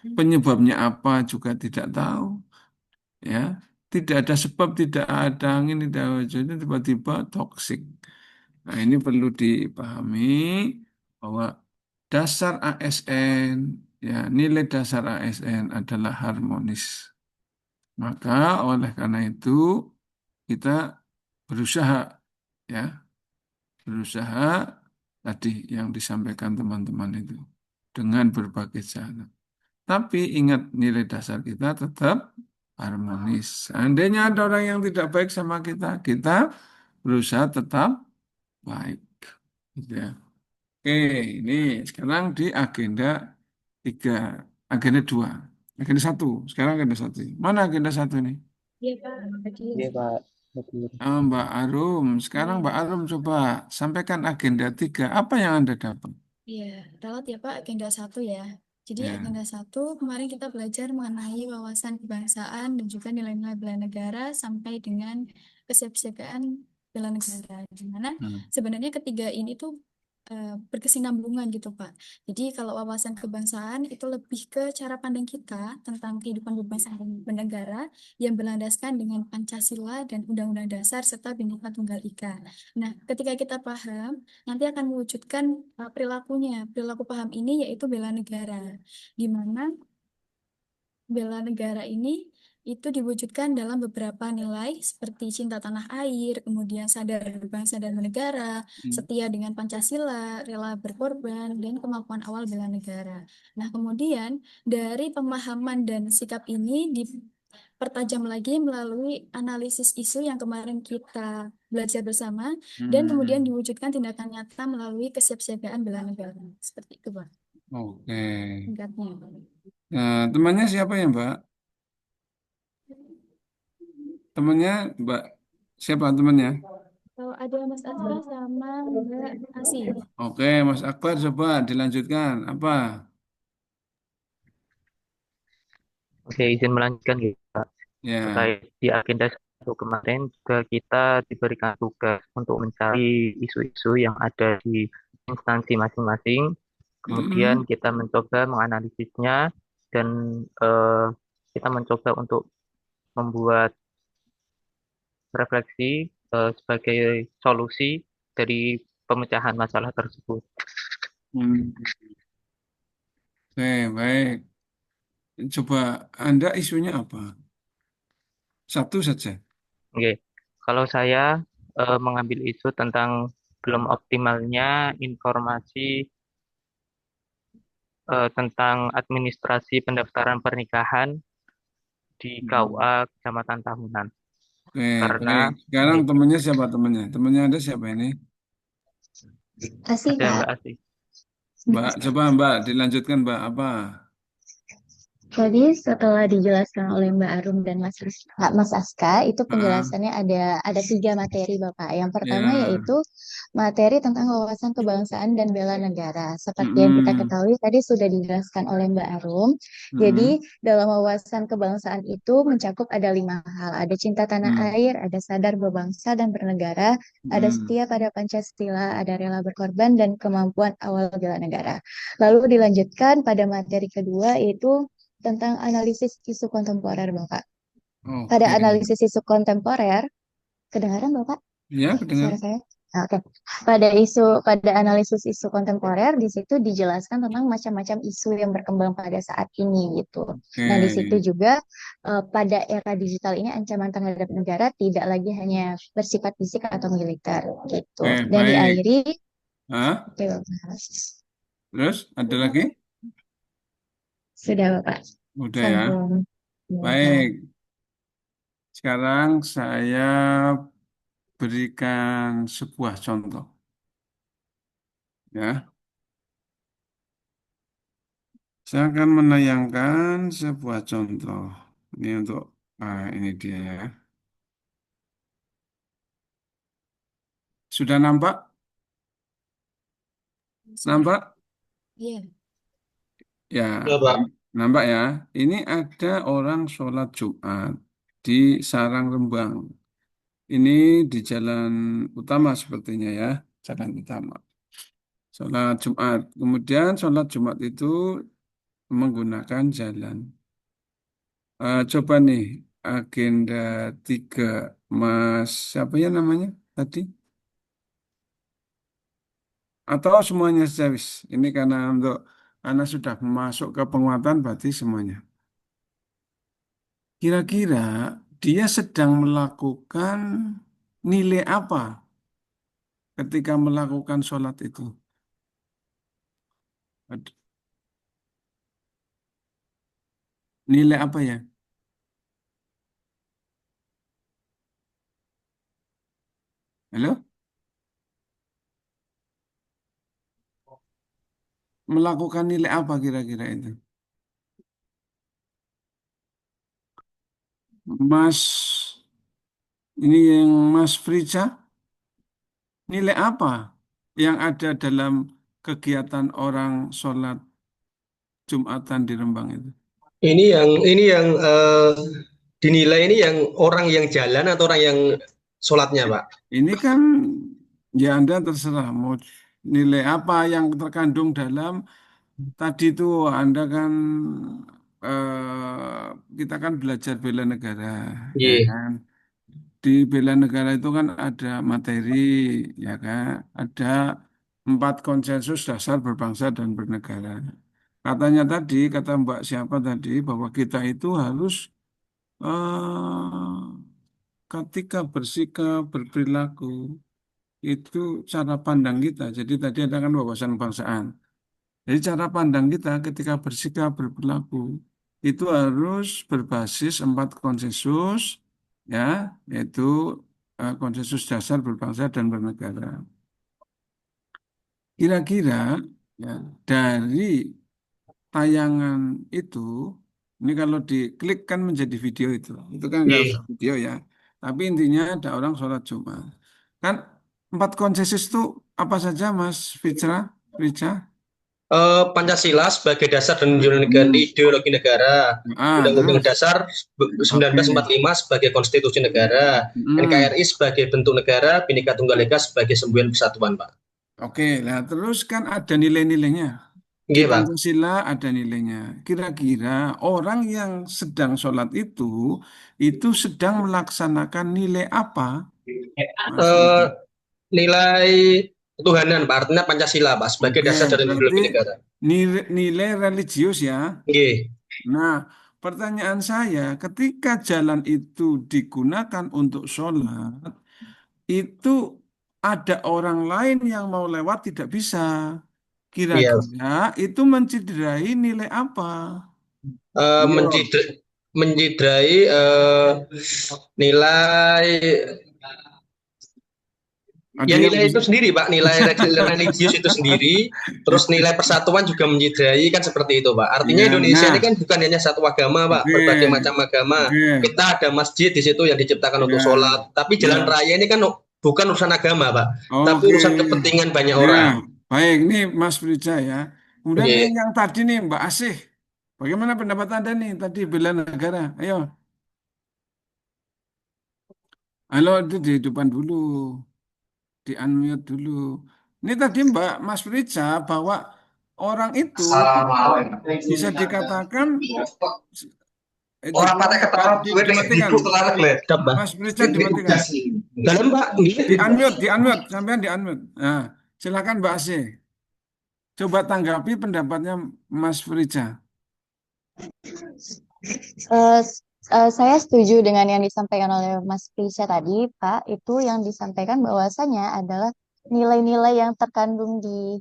Penyebabnya apa juga tidak tahu, ya. Tidak ada sebab, tidak ada angin, tidak ada hujan, tiba-tiba toksik. Nah, ini perlu dipahami bahwa dasar ASN, ya, nilai dasar ASN adalah harmonis. Maka oleh karena itu kita berusaha ya, berusaha tadi yang disampaikan teman-teman itu dengan berbagai cara. Tapi ingat nilai dasar kita tetap harmonis. Seandainya ada orang yang tidak baik sama kita, kita berusaha tetap baik. Gitu ya. Oke, ini sekarang di agenda 3, agenda 2, agenda 1. Sekarang agenda 1. Mana agenda 1 nih? Iya, Pak. Iya Pak, betul. Mbak Arum, sekarang Mbak Arum coba sampaikan agenda 3. Apa yang Anda dapat? Iya, rawat ya Pak, agenda 1 ya. Jadi Ya. agenda 1 kemarin kita belajar mengenai wawasan kebangsaan dan juga nilai-nilai bela negara sampai dengan kesiapsiagaan bela negara. Di mana Hmm. sebenarnya ketiga ini tuh berkesinambungan gitu Pak. Jadi kalau wawasan kebangsaan itu lebih ke cara pandang kita tentang kehidupan berbangsa dan bernegara yang berlandaskan dengan Pancasila dan Undang-Undang Dasar serta Bhinneka Tunggal Ika. Nah, ketika kita paham nanti akan mewujudkan perilakunya. Perilaku paham ini yaitu bela negara, di mana bela negara ini itu diwujudkan dalam beberapa nilai seperti cinta tanah air, kemudian sadar berbangsa dan bernegara, setia dengan Pancasila, rela berkorban, dan kemampuan awal bela negara. Nah, kemudian dari pemahaman dan sikap ini dipertajam lagi melalui analisis isu yang kemarin kita belajar bersama, dan kemudian diwujudkan tindakan nyata melalui kesiapsiagaan bela negara. Seperti itu, Pak. Oke. Singkatnya. Nah, temannya siapa ya, Mbak? Temannya, Mbak, siapa temannya? Kalau ada Mas Asra sama Mbak Asi. Oke, Mas Akbar, coba dilanjutkan. Apa? Oke, izin melanjutkan gitu, Pak. Ya. Terkait di agenda satu kemarin juga kita diberikan tugas untuk mencari isu-isu yang ada di instansi masing-masing. Kemudian Mm-mm. kita mencoba menganalisisnya dan eh, kita mencoba untuk membuat refleksi sebagai solusi dari pemecahan masalah tersebut. Hmm. Oke, baik. Coba Anda isunya apa? Satu saja. Oke, kalau saya mengambil isu tentang belum optimalnya informasi tentang administrasi pendaftaran pernikahan di Hmm. KUA Kecamatan Tahunan. Oke, Karena baik. Sekarang oke, temannya siapa temannya? Temannya Anda siapa ini? Kasih, ada Pak. Mbak Asih. Mbak, coba Mbak, dilanjutkan Mbak. Apa? Jadi setelah dijelaskan oleh Mbak Arum dan Mas Aska, itu Ah, penjelasannya ada tiga materi, Bapak. Yang pertama ya. yaitu materi tentang wawasan kebangsaan dan bela negara. Seperti yang kita Mm-mm. ketahui tadi sudah dijelaskan oleh Mbak Arum. Mm-mm. Jadi dalam wawasan kebangsaan itu mencakup ada lima hal. Ada cinta tanah Mm. air, ada sadar berbangsa dan bernegara, ada Mm. setia pada Pancasila, ada rela berkorban, dan kemampuan awal bela negara. Lalu dilanjutkan pada materi kedua yaitu tentang analisis isu kontemporer, Bapak. Pada Oke. analisis isu kontemporer, kedengaran Bapak Ya, kedengar. suara saya? Ah, oke. Pada analisis isu kontemporer di situ dijelaskan tentang macam-macam isu yang berkembang pada saat ini gitu. Oke. Nah, di situ juga pada era digital ini ancaman terhadap negara tidak lagi hanya bersifat fisik atau militer gitu. Oke, Dan baik. diakhiri, Ah, oke, Bapak. terus ada lagi? Sudah Bapak. Udah ya. Sambung. Ya. Baik. Sekarang saya berikan sebuah contoh. Ya, saya akan menayangkan sebuah contoh. Ini untuk ini dia ya. Sudah nampak? Sudah. Nampak? Iya. Ya, Ya, Pak. nampak ya. Ini ada orang sholat Jumat di Sarang Rembang. Ini di jalan utama sepertinya ya, jalan utama. Sholat Jumat. Kemudian sholat Jumat itu menggunakan jalan. Coba nih agenda 3, Mas siapa ya namanya tadi? Atau semuanya service? Ini karena sudah masuk ke penguatan berarti semuanya. Kira-kira dia sedang melakukan nilai apa ketika melakukan sholat itu? Nilai apa ya? Halo? Melakukan nilai apa kira-kira itu? Mas, ini yang Mas Friza, nilai apa yang ada dalam kegiatan orang sholat Jumatan di Rembang itu? Ini yang dinilai ini yang orang yang jalan atau orang yang sholatnya, Pak? Ini kan ya Anda terserah mau nilai apa yang terkandung dalam tadi itu Anda kan kita kan belajar bela negara ya Iya. kan. Di bela negara itu kan ada materi ya kan, ada 4 konsensus dasar berbangsa dan bernegara. Katanya tadi, kata Mbak siapa tadi, bahwa kita itu harus eh, ketika bersikap, berperilaku, itu cara pandang kita. Jadi tadi ada kan wawasan kebangsaan. Jadi cara pandang kita ketika bersikap, berperilaku, itu harus berbasis 4 konsensus, ya, yaitu konsensus dasar berbangsa dan bernegara. Kira-kira ya, dari tayangan itu, ini kalau diklik kan menjadi video itu kan nggak usah Iya. video ya, tapi intinya ada orang sholat Jumat. Kan 4 konsensus itu apa saja Mas Fitra? Fitra? Pancasila sebagai dasar dan ideologi negara, Undang-Undang Terus, Dasar oke. 1945 sebagai konstitusi negara, Hmm, NKRI sebagai bentuk negara, Bhinneka Tunggal Ika sebagai semboyan persatuan, Pak. oke. Nah, terus kan ada nilai-nilainya. Di Oke, Pak. Pancasila ada nilainya. Kira-kira orang yang sedang sholat itu sedang melaksanakan nilai apa, Mas Eh, Fitra? Nilai ketuhanan, Pak. Artinya Pancasila, Pak, sebagai Oke, dasar dan berarti ideologi negara. nilai religius ya. Oke. Nah, pertanyaan saya, ketika jalan itu digunakan untuk sholat, itu ada orang lain yang mau lewat tidak bisa. Iya. Kira-kira itu mencederai nilai apa? Eh, Ayo, mencidra- Mencidrai nilai ada ya yang nilai bisa. itu sendiri, Pak, nilai religius itu sendiri, terus nilai persatuan juga mencederai, kan seperti itu, Pak. Artinya Ya, Indonesia ini nah, kan bukan hanya satu agama, Pak, oke, berbagai macam agama. oke, Kita ada masjid di situ yang diciptakan untuk ya, sholat, tapi jalan ya, raya ini kan bukan urusan agama, Pak, tapi oke, urusan kepentingan banyak ya, orang. baik, ini Mas Frija ya. Kemudian Oke. yang tadi nih Mbak Asih, bagaimana pendapat Anda nih tadi bela negara? Ayo, halo itu di depan dulu, di unmute dulu. Ini tadi Mbak Mas Frija bahwa orang itu bisa dikatakan Orang pakai ketawa gue dimatikan. ibu kelarak le. Dabah. Mas Frija dimatikan. Dalam, Pak. Di unmute, sampean di unmute. Nah, silakan Mbak Asih. Coba tanggapi pendapatnya Mas Frija. Eh, saya setuju dengan yang disampaikan oleh Mas Prisha tadi, Pak. Itu yang disampaikan bahwasanya adalah nilai-nilai yang terkandung di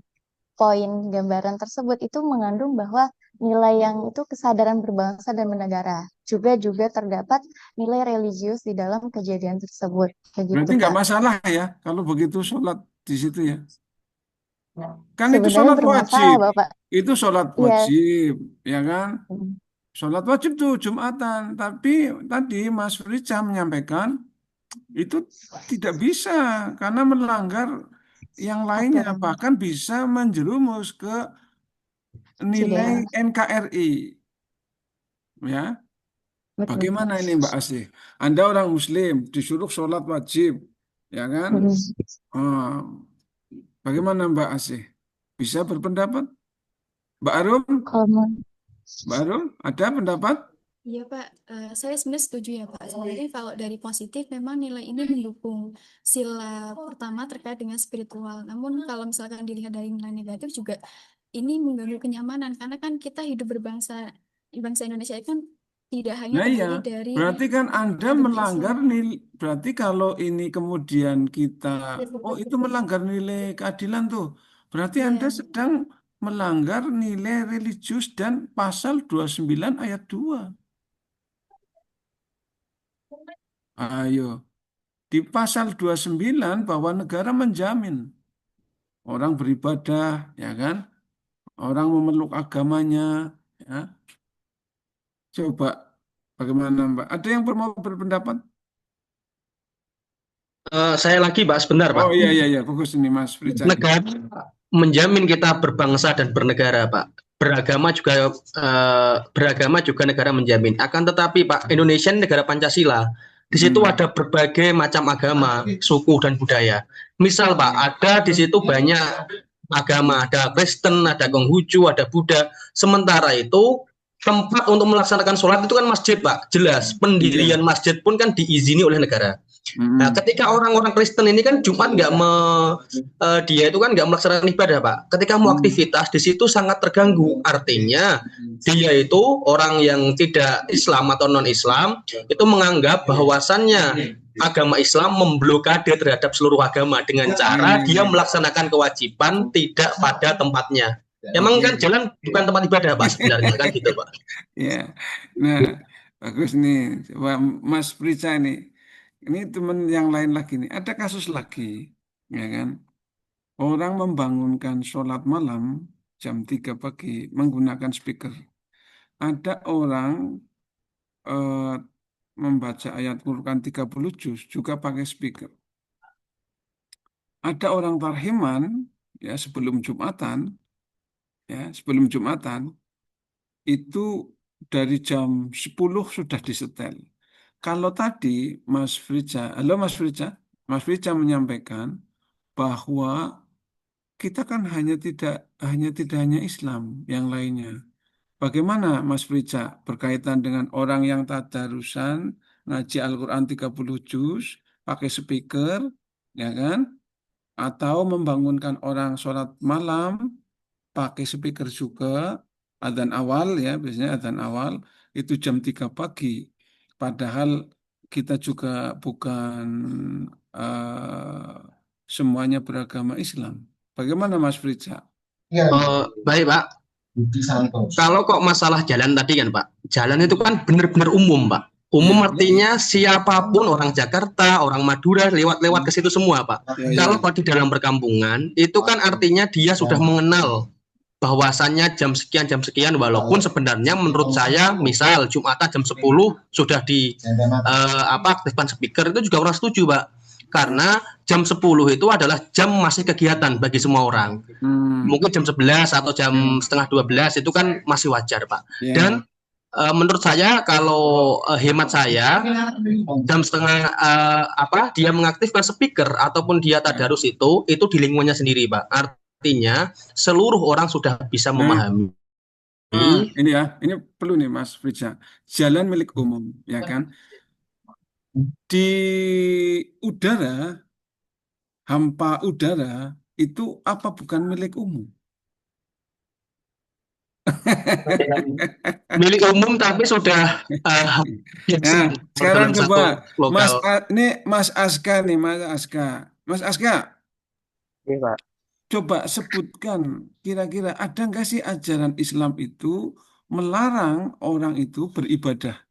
poin gambaran tersebut itu mengandung bahwa nilai yang itu kesadaran berbangsa dan bernegara. Juga terdapat nilai religius di dalam kejadian tersebut. Kayak gitu, Berarti nggak Pak. masalah ya kalau begitu sholat di situ ya. Kan itu Sebenarnya sholat bermasalah, wajib. Bapak. Itu sholat Iya. wajib, ya kan? Sholat wajib tuh Jumatan. Tapi tadi Mas Frija menyampaikan itu tidak bisa karena melanggar yang lainnya. Aturan. Bahkan bisa menjerumus ke nilai Sudah. NKRI. Ya, Betul, bagaimana Pak. ini Mbak Asih? Anda orang Muslim disuruh sholat wajib, ya kan? Ah, bagaimana Mbak Asih? Bisa berpendapat? Mbak Arum? Kalau Mbak Arum, ada pendapat? Iya Pak, saya sebenarnya setuju ya Pak. Sebenarnya kalau dari positif memang nilai ini mendukung sila pertama terkait dengan spiritual. Namun kalau misalkan dilihat dari nilai negatif juga ini mengganggu kenyamanan karena kan kita hidup bangsa Indonesia itu kan tidak hanya Nah iya, terdiri dari berarti kan Anda agama melanggar Islam. nilai, berarti kalau ini kemudian kita, oh itu melanggar nilai keadilan tuh, berarti Anda Ya, sedang melanggar nilai religius dan pasal 29 ayat 2. Ayo, di pasal 29 bahwa negara menjamin orang beribadah, ya kan? Orang memeluk agamanya, ya. Coba bagaimana Mbak? Ada yang mau berpendapat? Saya lagi, Pak, sebentar, Oh Pak. iya, bagus ini Mas Frija. Negara menjamin kita berbangsa dan bernegara, Pak. Beragama juga negara menjamin. Akan tetapi, Pak, Indonesia ini negara Pancasila. Di situ ada berbagai macam agama, suku dan budaya. Misal, Pak, ada di situ banyak agama, ada Kristen, ada Konghucu, ada Buddha. Sementara itu tempat untuk melaksanakan sholat itu kan masjid, Pak. Jelas, pendirian masjid pun kan diizini oleh negara. Nah, Mm-mm. ketika orang-orang Kristen ini kan Jumat dia itu kan nggak melaksanakan ibadah, Pak. Ketika mau Mm. aktivitas di situ sangat terganggu. Artinya dia itu orang yang tidak Islam atau non-Islam itu menganggap bahwasannya agama Islam memblokade terhadap seluruh agama dengan Ya, cara ya, dia ya. melaksanakan kewajiban tidak pada tempatnya. Emang kan Oke. jalan bukan tempat ibadah, Pak, sebenarnya kan gitu, Pak. Ya. Nah, bagus nih. Coba Mas Prica nih. Ini teman yang lain lagi nih. Ada kasus lagi, ya kan? Orang membangunkan sholat malam jam 3 pagi menggunakan speaker. Ada orang eh, membaca ayat Quran 30 juz juga pakai speaker. Ada orang tarhiman ya sebelum Jumatan itu dari jam 10 sudah disetel. Kalau tadi halo Mas Frica menyampaikan bahwa kita kan tidak hanya Islam, yang lainnya. Bagaimana Mas Frica berkaitan dengan orang yang tadarusan ngaji Al-Quran 30 juz pakai speaker, ya kan? Atau membangunkan orang sholat malam pakai speaker juga, adzan awal ya, biasanya adzan awal itu jam 3 pagi. Padahal kita juga bukan eh, semuanya beragama Islam. Bagaimana Mas Frica? Baik, Pak. Kalau kok masalah jalan tadi kan, Pak, jalan itu kan benar-benar umum, Pak. Umum Ya, artinya siapapun orang Jakarta, orang Madura lewat-lewat ke situ semua, Pak. ya, Kalau ya. Pak di dalam perkampungan itu kan artinya dia sudah mengenal bahwasannya jam sekian walaupun sebenarnya menurut saya misal Jumatan jam 10 sudah aktifkan speaker itu juga orang setuju, Pak. Karena jam 10 itu adalah jam masih kegiatan bagi semua orang. Mungkin jam 11 atau jam setengah 12 itu kan masih wajar, Pak. Ya. Dan menurut saya kalau hemat saya jam setengah dia mengaktifkan speaker ataupun dia tadarus itu di lingkungannya sendiri, Pak. Artinya seluruh orang sudah bisa memahami. Ini perlu nih Mas Frica. Jalan milik umum, ya kan? Di udara, hampa udara itu apa bukan milik umum? Milik umum tapi sudah Nah, sekarang dalam coba satu lokal. Mas Aska nih, Mas Aska. Mas Aska, Iya, Pak. coba sebutkan kira-kira ada nggak sih ajaran Islam itu melarang orang itu beribadah?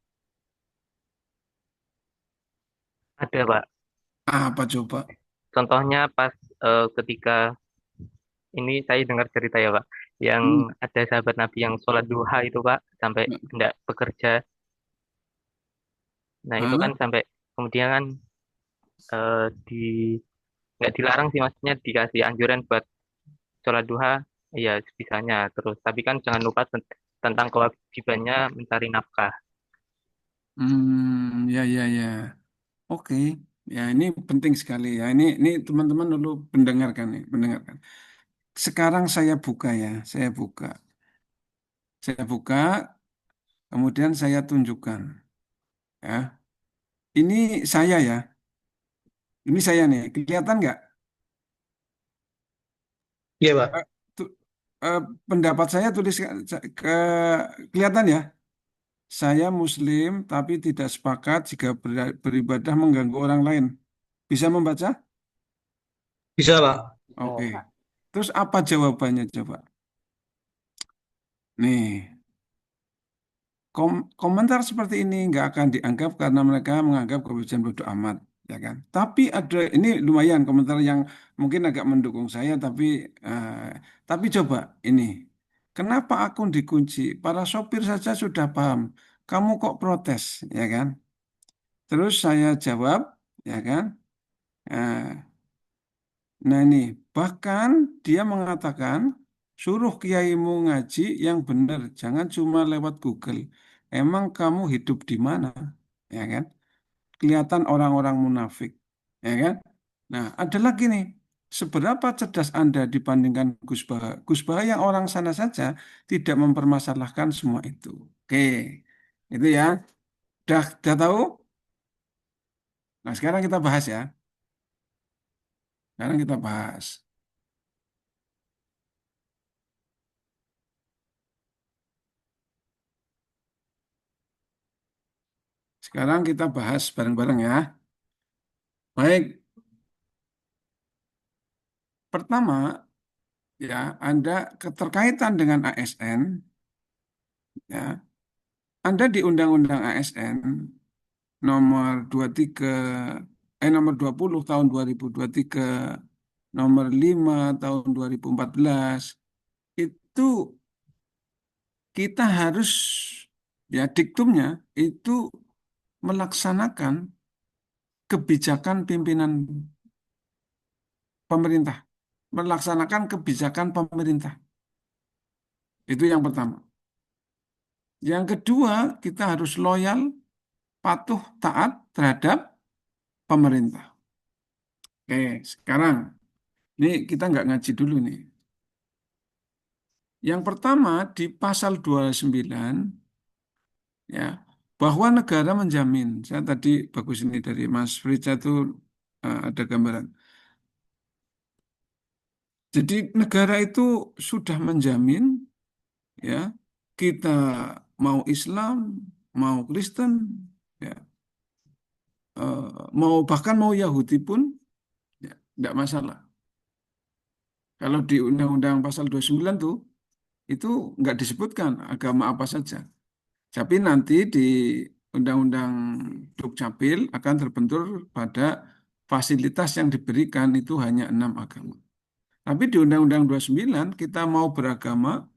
Ada, Pak. Apa coba? Contohnya pas ketika ini saya dengar cerita ya, Pak, yang ada sahabat Nabi yang sholat duha itu, Pak, sampai tidak bekerja. Nah, itu kan sampai kemudian kan nggak dilarang sih, maksudnya dikasih anjuran buat sholat duha, ya sebisanya terus. Tapi kan jangan lupa tentang kewajibannya mencari nafkah. Ya. Oke. Ya, ini penting sekali ya. Ini teman-teman dulu mendengarkan. Sekarang saya buka ya, saya buka. Saya buka, kemudian saya tunjukkan ya. Ini saya ya. Ini saya nih. Kelihatan nggak? Iya, Pak. Eh, tu- pendapat saya tulis kelihatan ya. Saya Muslim tapi tidak sepakat jika beribadah mengganggu orang lain. Bisa membaca? Bisa, Pak. Oke. Terus apa jawabannya coba? Nih, komentar seperti ini nggak akan dianggap karena mereka menganggap kebebasan bodoh amat, ya kan? Tapi ada ini lumayan komentar yang mungkin agak mendukung saya, tapi coba ini, kenapa akun dikunci? Para sopir saja sudah paham. Kamu kok protes, ya kan? Terus saya jawab, ya kan? Nah ini, bahkan dia mengatakan, suruh kiaimu ngaji yang benar, jangan cuma lewat Google. Emang kamu hidup di mana? Ya kan? Kelihatan orang-orang munafik. Ya kan? Nah, ada lagi nih. Seberapa cerdas Anda dibandingkan Gus Baha? Gus Baha yang orang sana saja tidak mempermasalahkan semua itu. Oke, itu ya. Udah tahu? Nah, sekarang kita bahas ya. Sekarang kita bahas. Sekarang kita bahas bareng-bareng ya. Baik, pertama ya, Anda keterkaitan dengan ASN ya. Anda di Undang-Undang ASN nomor 23 nomor 20 tahun 2023, nomor 5 tahun 2014 itu kita harus ya diktumnya itu melaksanakan kebijakan pimpinan pemerintah, melaksanakan kebijakan pemerintah. Itu yang pertama. Yang kedua, kita harus loyal, patuh, taat terhadap pemerintah. Oke, sekarang ini kita nggak ngaji dulu nih. Yang pertama di pasal 29 ya, bahwa negara menjamin. Saya tadi bagus ini dari Mas Frica itu ada gambaran. Jadi negara itu sudah menjamin ya, kita mau Islam, mau Kristen, ya, mau bahkan mau Yahudi pun ya, tidak masalah. Kalau di Undang-Undang Pasal 29 tuh itu nggak disebutkan agama apa saja. Tapi nanti di Undang-Undang Dukcapil akan terbentur pada fasilitas yang diberikan itu hanya 6 agama. Tapi di Undang-Undang 29 kita mau beragama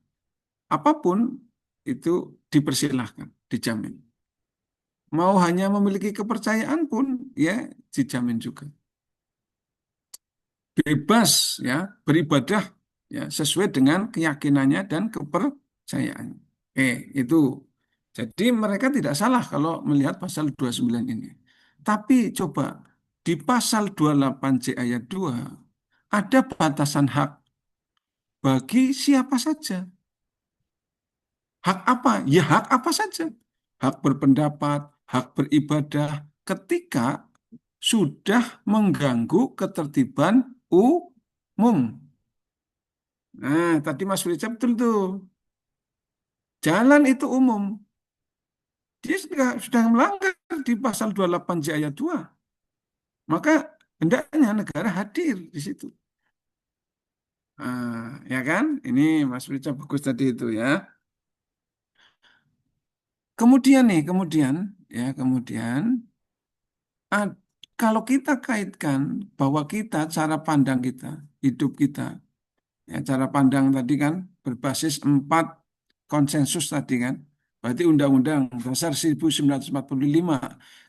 apapun itu dipersilahkan, dijamin. Mau hanya memiliki kepercayaan pun ya dijamin juga. Bebas ya beribadah ya sesuai dengan keyakinannya dan kepercayaannya. Itu. Jadi mereka tidak salah kalau melihat pasal 29 ini. Tapi coba di pasal 28 J ayat 2 ada batasan hak bagi siapa saja. Hak apa? Ya hak apa saja. Hak berpendapat, hak beribadah ketika sudah mengganggu ketertiban umum. Nah, tadi Mas Fritz betul tuh. Jalan itu umum. Dia sudah melanggar di pasal 28 J ayat 2. Maka hendaknya negara hadir di situ. Ya kan? Ini Mas Fritz bagus tadi itu ya. Kemudian nih, kemudian ah, kalau kita kaitkan bahwa kita cara pandang kita, hidup kita, ya cara pandang tadi kan berbasis 4 konsensus tadi kan. Berarti Undang-Undang Dasar 1945.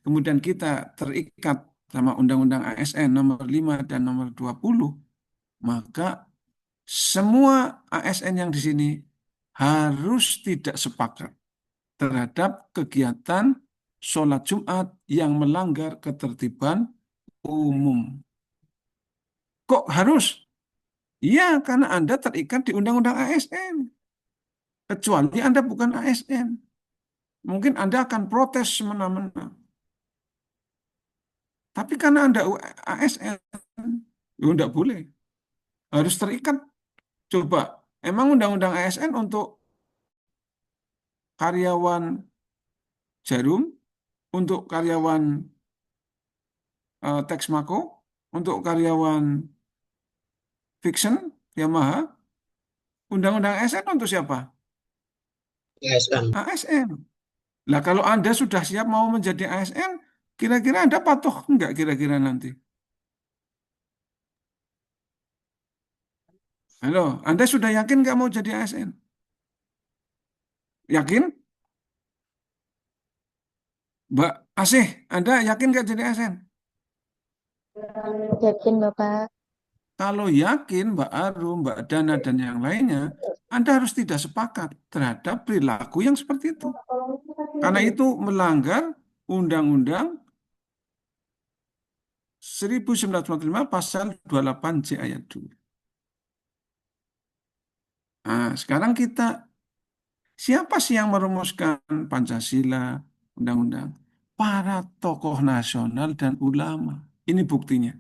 Kemudian kita terikat sama Undang-Undang ASN nomor 5 dan nomor 20, maka semua ASN yang di sini harus tidak sepakat terhadap kegiatan sholat Jumat yang melanggar ketertiban umum. Kok harus? Iya, karena Anda terikat di Undang-Undang ASN. Kecuali Anda bukan ASN. Mungkin Anda akan protes semena-mena. Tapi karena Anda ASN, ya tidak boleh. Harus terikat. Coba, emang Undang-Undang ASN untuk karyawan Jarum, untuk karyawan Texmaco, untuk karyawan Fiction, Yamaha, Undang-Undang ASN untuk siapa? ASN. ASN. Lah kalau Anda sudah siap mau menjadi ASN, kira-kira Anda patuh enggak kira-kira nanti? Halo, Anda sudah yakin nggak mau jadi ASN? Yakin? Mbak Asih, Anda yakin nggak jadi ASN? Yakin Bapak. Kalau yakin Mbak Arum, Mbak Dana, dan yang lainnya, Anda harus tidak sepakat terhadap perilaku yang seperti itu. Karena itu melanggar Undang-Undang 1945 pasal 28 J ayat 2. Nah, sekarang siapa sih yang merumuskan Pancasila, Undang-Undang? para tokoh nasional dan ulama. Ini buktinya.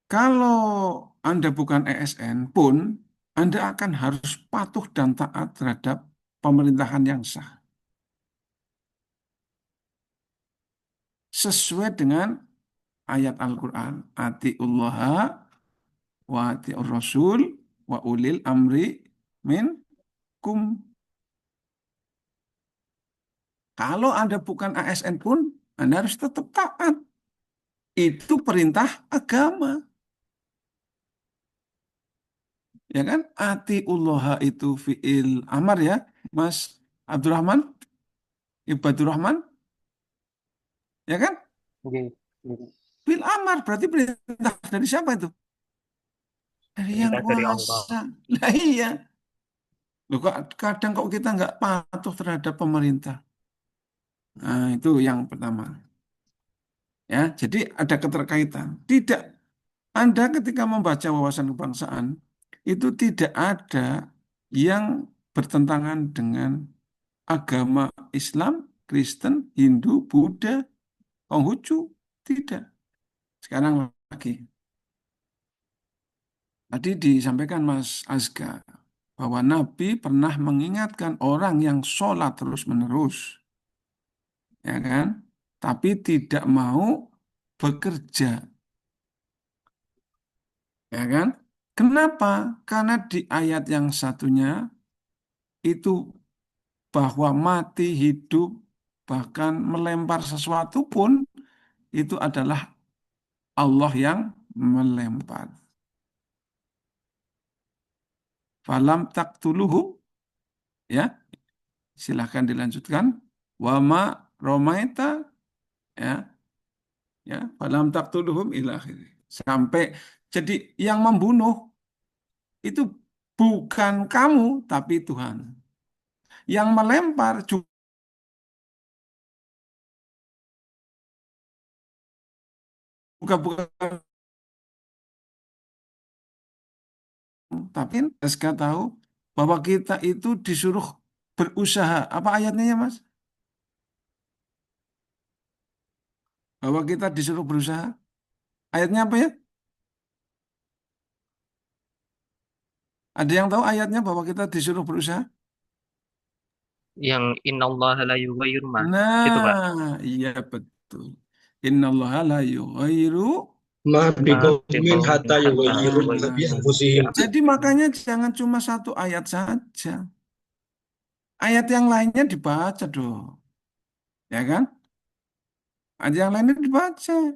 Kalau Anda bukan ASN pun, Anda akan harus patuh dan taat terhadap pemerintahan yang sah. Sesuai dengan ayat Al-Quran. Atiullaha wa atiur rasul wa ulil amri minkum. Kalau Anda bukan ASN pun, Anda harus tetap taat. Itu perintah agama. Ya kan? Atiullaha itu fi'il amar ya, Mas Abdurrahman, Ibadur Rahman, ya kan? Oke, oke. Fi'il amar berarti perintah dari siapa itu? Dari yang Perintah dari Allah. kuasa. Nah iya. Loh, kadang kok kita nggak patuh terhadap pemerintah. Nah, itu yang pertama. Ya, jadi ada keterkaitan. Tidak, Anda ketika membaca wawasan kebangsaan itu tidak ada yang bertentangan dengan agama Islam, Kristen, Hindu, Buddha, Konghucu. Tidak. Sekarang lagi. Tadi disampaikan Mas Azka bahwa Nabi pernah mengingatkan orang yang sholat terus-menerus, ya kan? Tapi tidak mau bekerja, ya kan? Kenapa? Karena di ayat yang satunya itu bahwa mati, hidup, bahkan melempar sesuatu pun itu adalah Allah yang melempar. Falam taqtuluhum, ya, silahkan dilanjutkan. Wama romaita, ya, ya, falam taqtuluhum ila akhirih. Sampai jadi yang membunuh itu bukan kamu tapi Tuhan. Yang melempar juga bukan, tapi SK tahu bahwa kita itu disuruh berusaha. Apa ayatnya ya, Mas? Bahwa kita disuruh berusaha. Ayatnya apa ya? Ada yang tahu ayatnya bahwa kita disuruh berusaha? Yang innallaha la yughayyiru ma. Itu, Pak. Nah, iya betul. Innallaha la yughayyiru. Ma Ma biqaumin biqaumin hatta hatta yughayyiru ma bi yughayyiru anfusihim. Jadi makanya jangan cuma satu ayat saja. Ayat yang lainnya dibaca dong. Ya kan? Ayat yang lainnya dibaca.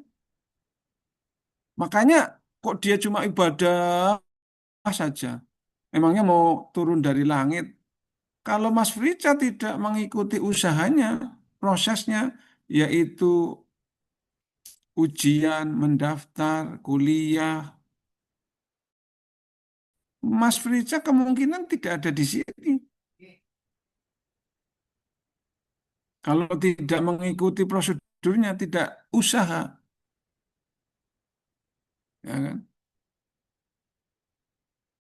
Makanya kok dia cuma ibadah saja. Emangnya mau turun dari langit? Kalau Mas Frica tidak mengikuti usahanya, prosesnya, yaitu ujian, mendaftar, kuliah, Mas Frica kemungkinan tidak ada di sini. Kalau tidak mengikuti prosedurnya, tidak usaha, ya kan?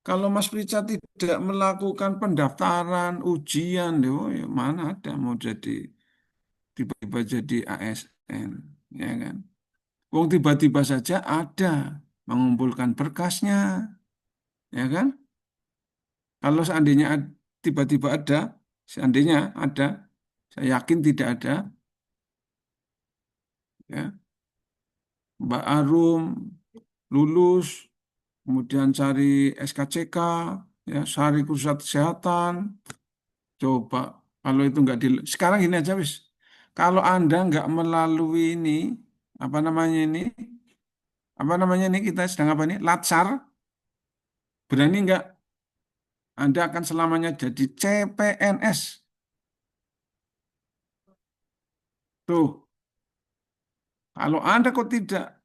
Kalau Mas Frica tidak melakukan pendaftaran, ujian, oh, ya mana ada mau jadi tiba-tiba jadi ASN, ya kan? Wong tiba-tiba saja ada mengumpulkan berkasnya, ya kan? Kalau seandainya tiba-tiba ada, seandainya ada, saya yakin tidak ada, ya. Mbak Arum lulus, kemudian cari SKCK, ya, cari pusat kesehatan, coba kalau itu nggak di, sekarang gini aja wis, kalau Anda nggak melalui ini, apa namanya ini kita sedang apa nih, Latsar, berani nggak Anda akan selamanya jadi CPNS? Tuh, kalau Anda kok tidak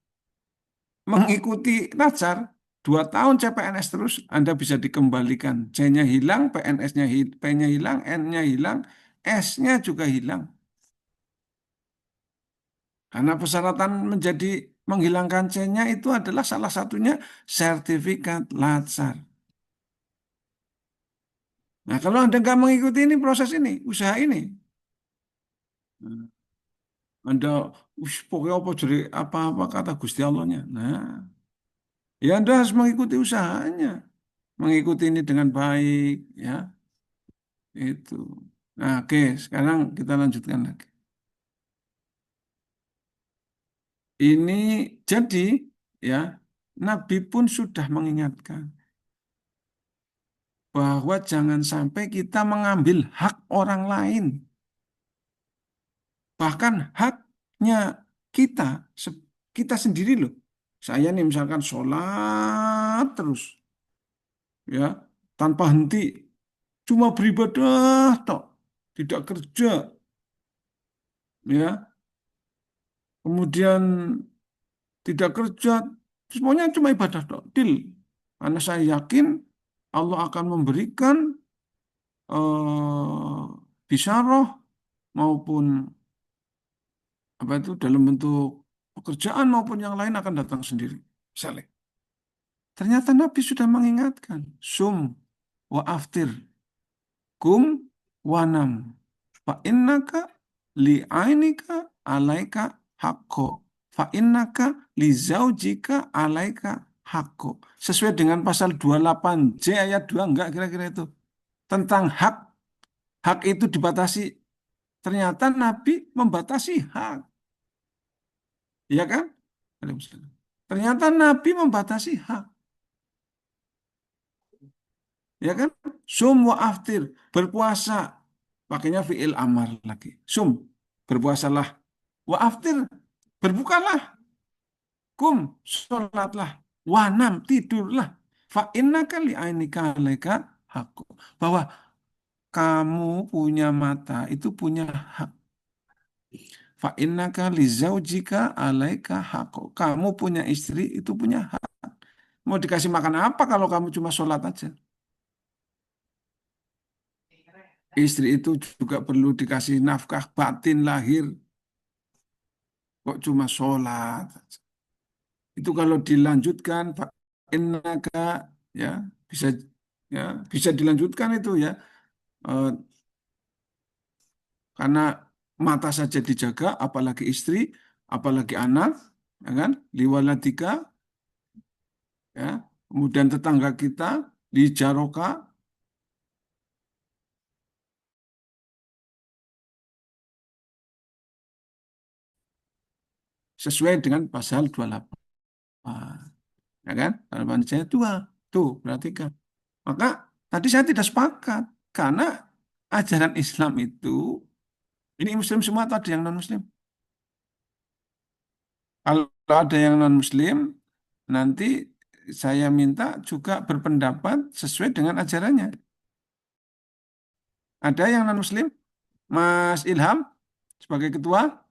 mengikuti Latsar, 2 tahun CPNS terus, Anda bisa dikembalikan. C-nya hilang, PNS-nya P-nya hilang, N-nya hilang, S-nya juga hilang. Karena persyaratan menjadi menghilangkan C-nya itu adalah salah satunya sertifikat Latsar. Nah, kalau Anda nggak mengikuti ini proses ini, usaha ini, Anda, pokoknya apa jadi apa-apa kata Gusti Allahnya. Nah, ya Anda harus mengikuti usahanya, mengikuti ini dengan baik, ya itu. Nah, oke, sekarang kita lanjutkan lagi. Ini jadi ya Nabi pun sudah mengingatkan bahwa jangan sampai kita mengambil hak orang lain, bahkan haknya kita, kita sendiri loh. Saya nih misalkan sholat terus, ya tanpa henti, cuma beribadah tok, tidak kerja, ya kemudian tidak kerja, semuanya cuma ibadah tok, deal. Karena saya yakin Allah akan memberikan bisyarah maupun apa itu dalam bentuk pekerjaan maupun yang lain akan datang sendiri. Misalnya. Ternyata Nabi sudah mengingatkan, sum wa aftir, kum wanam, fa innaka li ainika alaika hakko, fa innaka li zaujika alaika hakko. Sesuai dengan pasal 28J ayat 2 enggak kira-kira itu. Tentang hak, hak itu dibatasi. Ternyata Nabi membatasi hak. Iya kan? Ternyata Nabi membatasi hak. Ya kan? Sum wa aftir, berpuasa. Pakainya fi'il amar lagi. Sum, berpuasalah. Wa aftir, berbukalah. Kum, sholatlah. Wanam, tidurlah. Fa innaka li'ainika alaika hakku. Bahwa kamu punya mata, itu punya hak. Fa innaka li zaujika alaika hakku. Kamu punya istri, itu punya hak. Mau dikasih makan apa kalau kamu cuma sholat aja? Istri itu juga perlu dikasih nafkah batin lahir. Kok cuma sholat? Itu kalau dilanjutkan, Pak Innaka, ya bisa ya bisa dilanjutkan itu ya. Eh, karena mata saja dijaga, apalagi istri, apalagi anak, ya kan? Liwalatika, ya. Kemudian tetangga kita di Jaroka, sesuai dengan pasal 28. Ya kan? Harapan saya dua. Tuh, perhatikan. Maka tadi saya tidak sepakat. Karena ajaran Islam itu, ini Muslim semua atau ada yang non-Muslim? Kalau ada yang non-Muslim, nanti saya minta juga berpendapat sesuai dengan ajarannya. Ada yang non-Muslim? Mas Ilham, sebagai ketua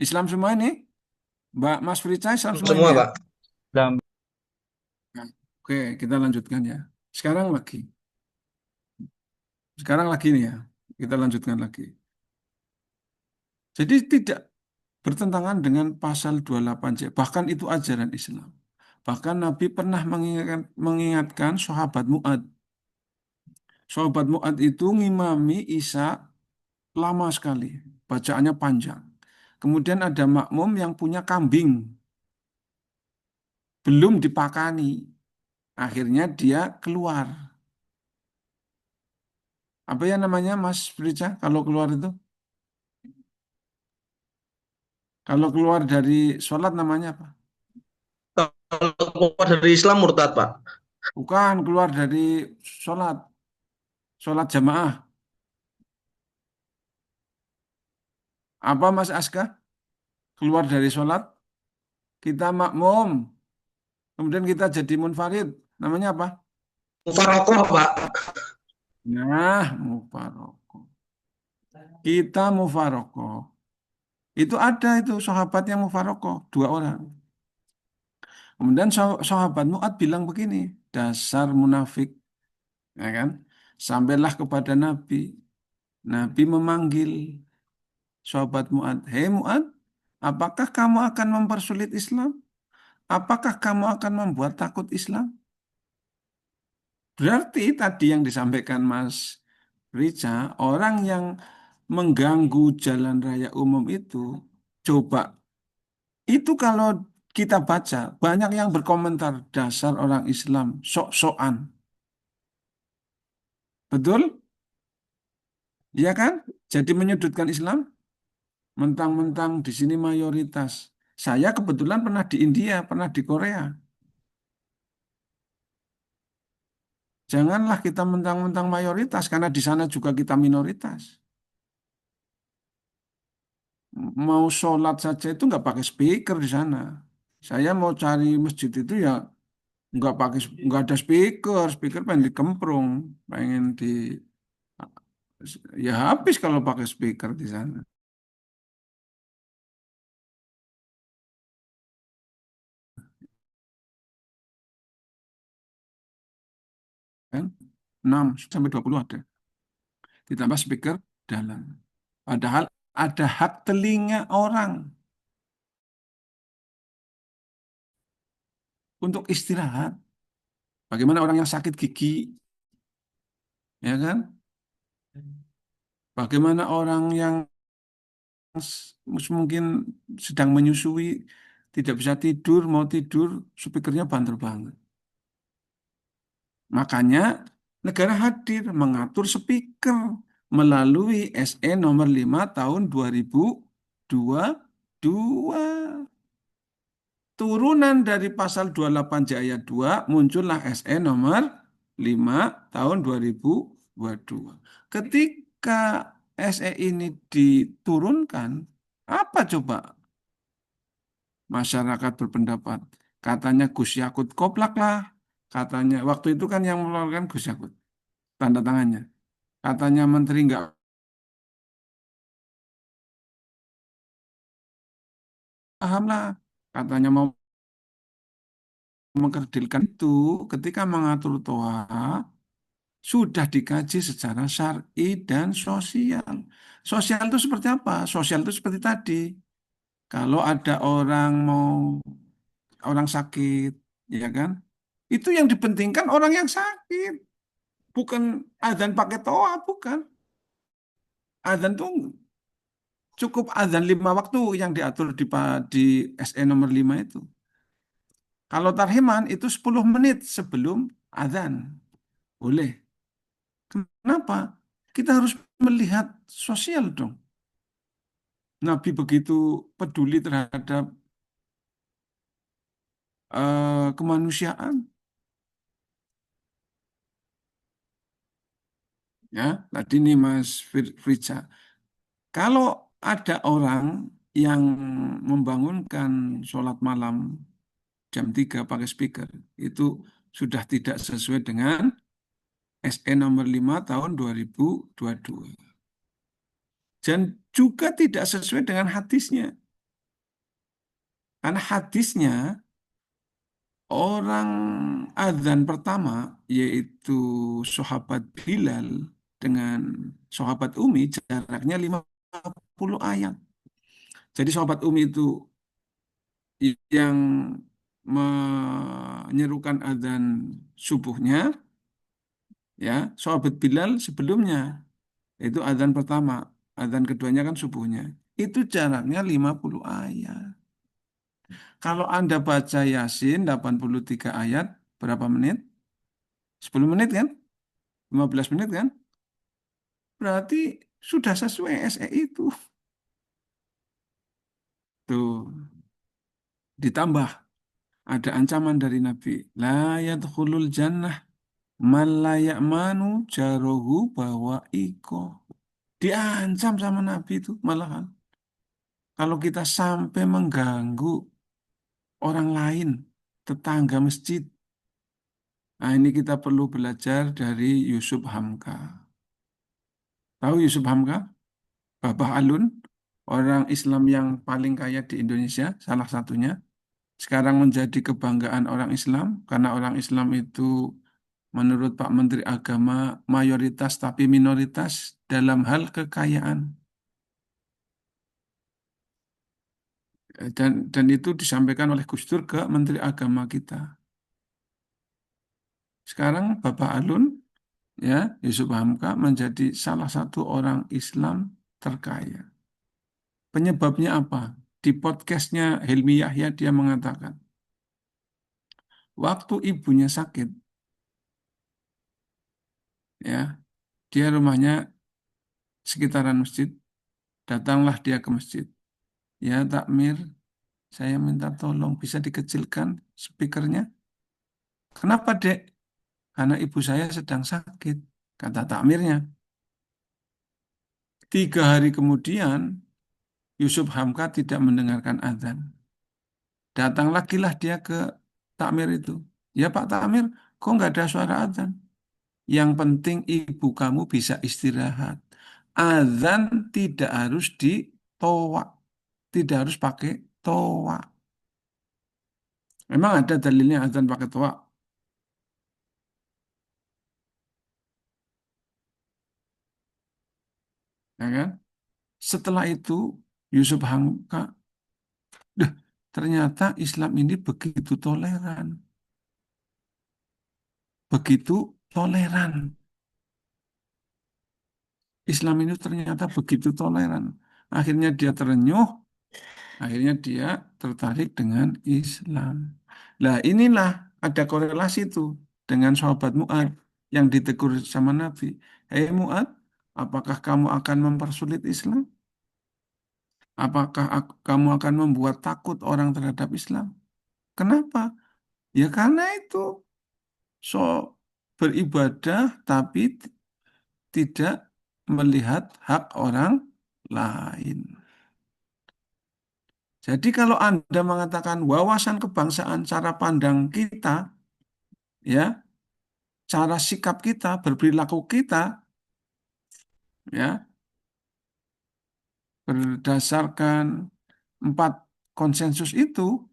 Islam semua ini? Mbak Mas Frica, Islam semua Semua, ini ya? Pak. Dan Nah, oke, kita lanjutkan ya. Sekarang lagi. Sekarang lagi nih ya. Kita lanjutkan lagi. Jadi tidak bertentangan dengan pasal 28C. Bahkan itu ajaran Islam. Bahkan Nabi pernah mengingatkan sahabat Mu'ad. Sahabat Mu'ad itu ngimami Isya lama sekali. Bacaannya panjang. Kemudian ada makmum yang punya kambing. Belum dipakani. Akhirnya dia keluar. Apa ya namanya Mas Frica kalau keluar itu? Kalau keluar dari sholat namanya apa? Kalau keluar dari Islam murtad, Pak. Bukan keluar dari sholat. Sholat jamaah. Apa Mas Aska? Keluar dari sholat, kita makmum. Kemudian kita jadi munfarid. Namanya apa? Mufarokoh, Pak. Nah, mufarokoh. Kita mufarokoh. Itu ada itu sahabat yang mufarokoh. 2 orang. Kemudian sahabat Mu'ad bilang begini. Dasar munafik. Ya kan? Sampailah kepada Nabi. Nabi memanggil sahabat Mu'ad. Hei Mu'ad, apakah kamu akan mempersulit Islam? Apakah kamu akan membuat takut Islam? Berarti tadi yang disampaikan Mas Rica, orang yang mengganggu jalan raya umum itu, coba itu kalau kita baca banyak yang berkomentar dasar orang Islam sok-sokan, betul? Iya kan? Jadi menyudutkan Islam, mentang-mentang di sini mayoritas. Saya kebetulan pernah di India, pernah di Korea. Janganlah kita mentang-mentang mayoritas, karena di sana juga kita minoritas. Mau sholat saja itu nggak pakai speaker di sana. Saya mau cari masjid itu ya nggak ada speaker, speaker pengen dikemprung, pengen di ya habis kalau pakai speaker di sana. Kan? 6 sampai 20 ada. Ditambah speaker dalam. Padahal ada hak telinga orang untuk istirahat. Bagaimana orang yang sakit gigi, ya kan? Bagaimana orang yang mungkin sedang menyusui, tidak bisa tidur, mau tidur, speakernya banter banget. Makanya negara hadir mengatur speaker melalui SE nomor 5 tahun 2022. Turunan dari pasal 28J ayat 2 muncullah SE nomor 5 tahun 2022. Ketika SE ini diturunkan, apa coba masyarakat berpendapat? Katanya Gus Yakut koplak lah. Katanya waktu itu kan yang mengeluarkan Gus Yakut, tanda tangannya. Katanya menteri nggak paham lah. Katanya mau mengkerdilkan itu ketika mengatur TOA sudah dikaji secara syar'i dan sosial. Sosial itu seperti apa? Sosial itu seperti tadi. Kalau ada orang sakit, ya kan? Itu yang dipentingkan orang yang sakit, bukan azan pakai toa, bukan. Azan tuh cukup azan 5 waktu yang diatur di SE nomor 5 itu. Kalau tarhiman itu 10 menit sebelum azan. Boleh. Kenapa? Kita harus melihat sosial dong. Nabi begitu peduli terhadap kemanusiaan. Ya, tadi nih Mas Fritza. Kalau ada orang yang membangunkan sholat malam jam 3 pakai speaker, itu sudah tidak sesuai dengan SE nomor 5 tahun 2022. Dan juga tidak sesuai dengan hadisnya. Karena hadisnya orang azan pertama yaitu sahabat Bilal dengan sahabat Umi jaraknya 50 ayat. Jadi sahabat Umi itu yang menyerukan azan subuhnya, ya sahabat Bilal sebelumnya itu azan pertama, azan keduanya kan subuhnya. Itu jaraknya 50 ayat. Kalau Anda baca Yasin 83 ayat, berapa menit? 10 menit kan? 15 menit kan? Berarti sudah sesuai SE itu. Tuh, ditambah ada ancaman dari Nabi. La yadkhulul jannah man la ya'manu jarohu bawa iko. Diancam sama Nabi itu malahan. Kalau kita sampai mengganggu orang lain, tetangga masjid. Nah ini kita perlu belajar dari Yusuf Hamka. Tahu Yusuf Hamka? Babah Alun, orang Islam yang paling kaya di Indonesia, salah satunya. Sekarang menjadi kebanggaan orang Islam, karena orang Islam itu menurut Pak Menteri Agama mayoritas tapi minoritas dalam hal kekayaan. Dan itu disampaikan oleh Gus Dur ke Menteri Agama kita. Sekarang Bapak Alun, ya Yusuf Hamka menjadi salah satu orang Islam terkaya. Penyebabnya apa? Di podcastnya Helmi Yahya dia mengatakan, waktu ibunya sakit, ya, dia rumahnya sekitaran masjid, datanglah dia ke masjid. Ya takmir, saya minta tolong bisa dikecilkan speakernya. Kenapa dek? Karena ibu saya sedang sakit, kata takmirnya. 3 hari kemudian, Yusuf Hamka tidak mendengarkan azan. Datang lagi lah dia ke takmir itu. Ya Pak Takmir, kok nggak ada suara azan? Yang penting ibu kamu bisa istirahat. Azan tidak harus ditowak, tidak harus pakai toa. Memang ada dalilnya azan pakai toa, ya kan? Setelah itu Yusuf Hamka, "Dah, ternyata Islam ini begitu toleran, begitu toleran. Islam ini ternyata begitu toleran." Akhirnya dia terenyuh, akhirnya dia tertarik dengan Islam. Nah, inilah ada korelasi tuh dengan sahabat Mu'ad yang ditegur sama Nabi. Hei Mu'ad, apakah kamu akan mempersulit Islam? Apakah kamu akan membuat takut orang terhadap Islam? Kenapa? Ya karena itu so beribadah tapi tidak melihat hak orang lain. Jadi kalau Anda mengatakan wawasan kebangsaan, cara pandang kita, ya, cara sikap kita, berperilaku kita, ya, berdasarkan 4 konsensus itu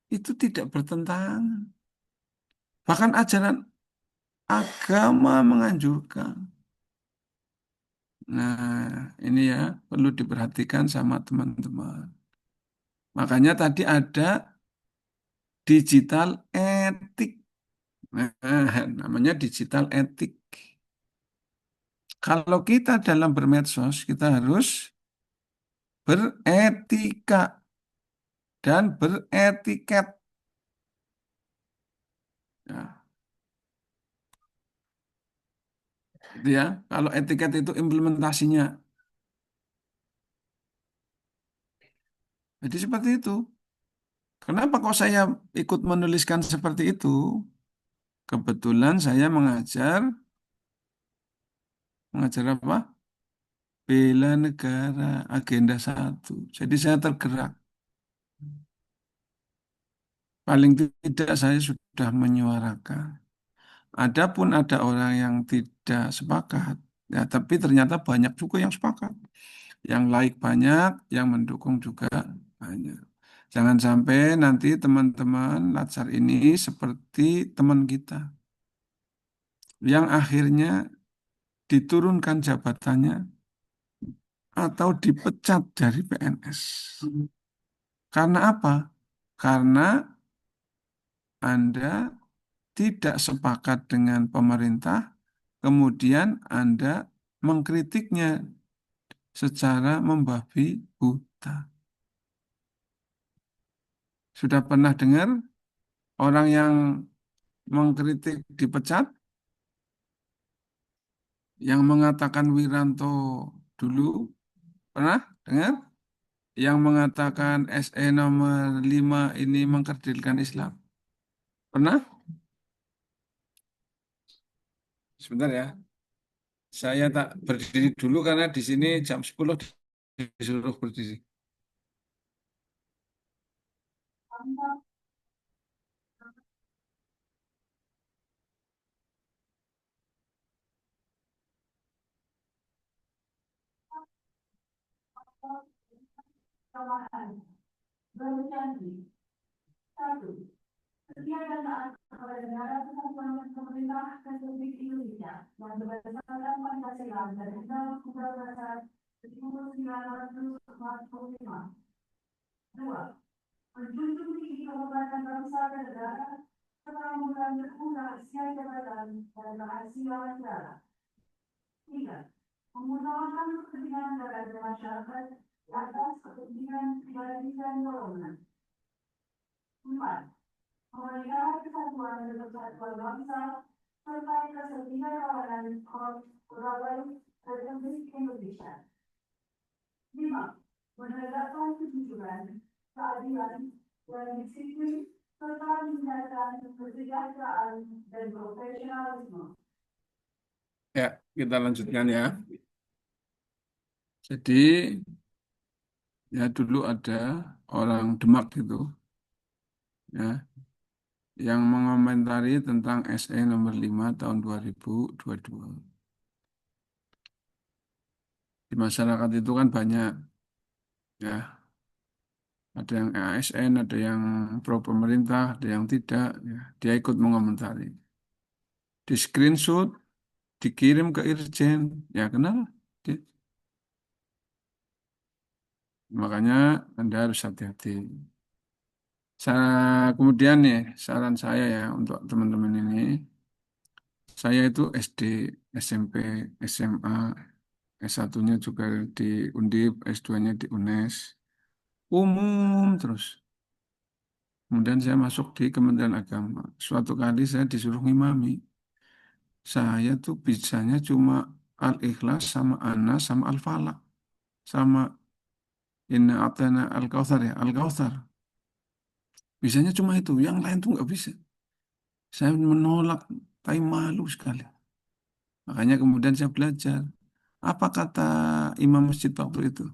tidak bertentangan. Bahkan ajaran agama menganjurkan. Nah, ini ya perlu diperhatikan sama teman-teman. Makanya tadi ada digital etik. Nah, namanya digital etik. Kalau kita dalam bermedsos, kita harus beretika dan beretiket. Ya, gitu ya. Kalau etiket itu implementasinya. Jadi seperti itu. Kenapa kok saya ikut menuliskan seperti itu? Kebetulan saya mengajar apa? Bela negara, agenda 1. Jadi saya tergerak. Paling tidak saya sudah menyuarakan. Adapun ada orang yang tidak sepakat, ya tapi ternyata banyak juga yang sepakat. Yang like banyak, yang mendukung juga banyak. Jangan sampai nanti teman-teman Latsar ini seperti teman kita yang akhirnya diturunkan jabatannya atau dipecat dari PNS. Karena apa? Karena Anda tidak sepakat dengan pemerintah, kemudian Anda mengkritiknya secara membabi buta. Sudah pernah dengar orang yang mengkritik dipecat? Yang mengatakan Wiranto dulu, pernah dengar? Yang mengatakan SE nomor 5 ini mengkerdilkan Islam. Pernah? Sebentar ya. Saya tak berdiri dulu karena di sini jam 10 disuruh berdiri. Ya, kita lanjutkan ya. Jadi, ya dulu ada orang Demak gitu, ya, yang mengomentari tentang SE nomor 5 tahun 2022. Di masyarakat itu kan banyak, ya, ada yang ASN, ada yang pro pemerintah, ada yang tidak, ya. Dia ikut mengomentari. Di screenshot, dikirim ke Irjen, ya kenapa? Di- Makanya Anda harus hati-hati. Kemudian nih, saran saya ya untuk teman-teman ini, saya itu SD, SMP, SMA, S1-nya juga di Undip, S2-nya di UNES, umum terus. Kemudian saya masuk di Kementerian Agama. Suatu kali saya disuruh ngimami. Saya tuh bisanya cuma Al-Ikhlas sama Anas sama Al-Falaq. Sama Inna Atana Al-Kautsar ya, Al-Kautsar. Bisanya cuma itu, yang lain tuh nggak bisa. Saya menolak, tapi malu sekali. Makanya kemudian saya belajar. Apa kata Imam Masjid waktu itu?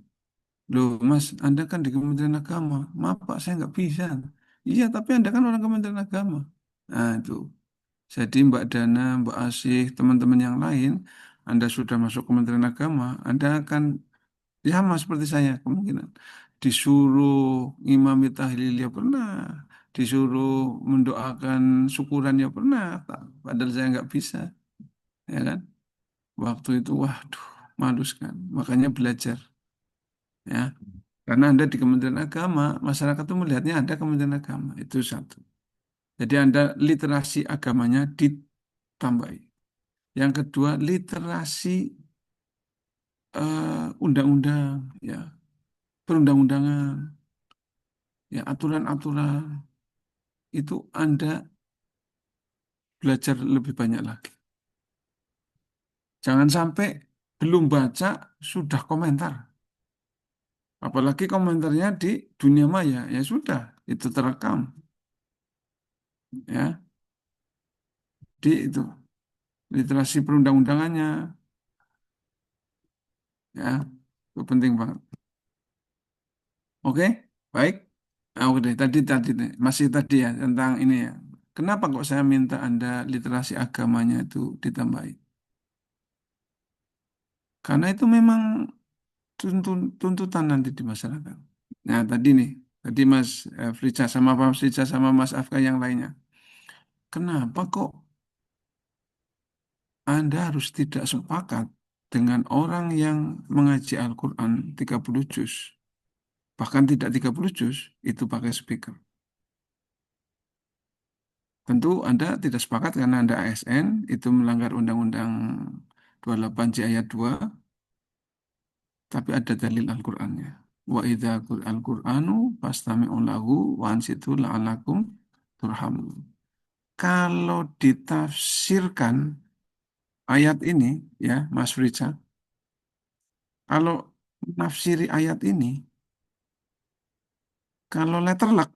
Loh Mas, Anda kan di Kementerian Agama. Maaf Pak, saya nggak bisa. Iya, tapi Anda kan orang Kementerian Agama. Nah itu. Jadi Mbak Dana, Mbak Asih, teman-teman yang lain, Anda sudah masuk Kementerian Agama, Anda akan sama seperti saya kemungkinan. Disuruh ngimami tahlil ya pernah, disuruh mendoakan syukuran ya pernah, padahal saya nggak bisa, ya kan? Waktu itu, waduh, malu sekali. Makanya belajar, ya. Karena Anda di Kementerian Agama, masyarakat itu melihatnya Anda Kementerian Agama, itu satu. Jadi Anda literasi agamanya ditambahi. Yang kedua, literasi undang-undang, ya, perundang-undangan, ya, aturan-aturan itu Anda belajar lebih banyak lagi. Jangan sampai belum baca sudah komentar. Apalagi komentarnya di dunia maya, ya sudah, itu terekam, ya. Di itu literasi perundang-undangannya, ya, itu penting banget. Oke, baik. Nah, oke deh, tadi deh, masih tadi ya tentang ini ya. Kenapa kok saya minta Anda literasi agamanya itu ditambahi? Karena itu memang tuntutan nanti di masyarakat. Nah, tadi Mas Frica sama Pak Frica sama Mas Afka yang lainnya. Kenapa kok Anda harus tidak sepakat dengan orang yang mengaji Al-Quran 30 juz? Bahkan tidak 30 juz, itu pakai speaker. Tentu Anda tidak sepakat karena Anda ASN, itu melanggar Undang-Undang 28 J ayat 2, tapi ada dalil Al-Qur'annya. Wa idza Al-Qur'anu fastami'u lahu wa ansitu la'alakum turhamun. Kalau ditafsirkan ayat ini, ya Mas Rica, kalau menafsiri ayat ini, kalau letterlock,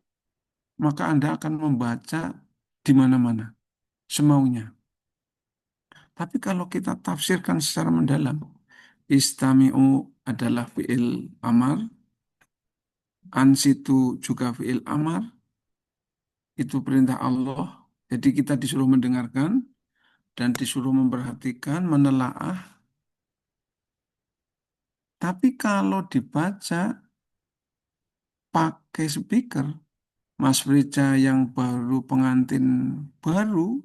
maka Anda akan membaca di mana-mana, semaunya. Tapi kalau kita tafsirkan secara mendalam, istami'u adalah fi'il amar, ansitu juga fi'il amar, itu perintah Allah. Jadi kita disuruh mendengarkan dan disuruh memperhatikan, menelaah. Tapi kalau dibaca pakai speaker, Mas Frica yang baru pengantin baru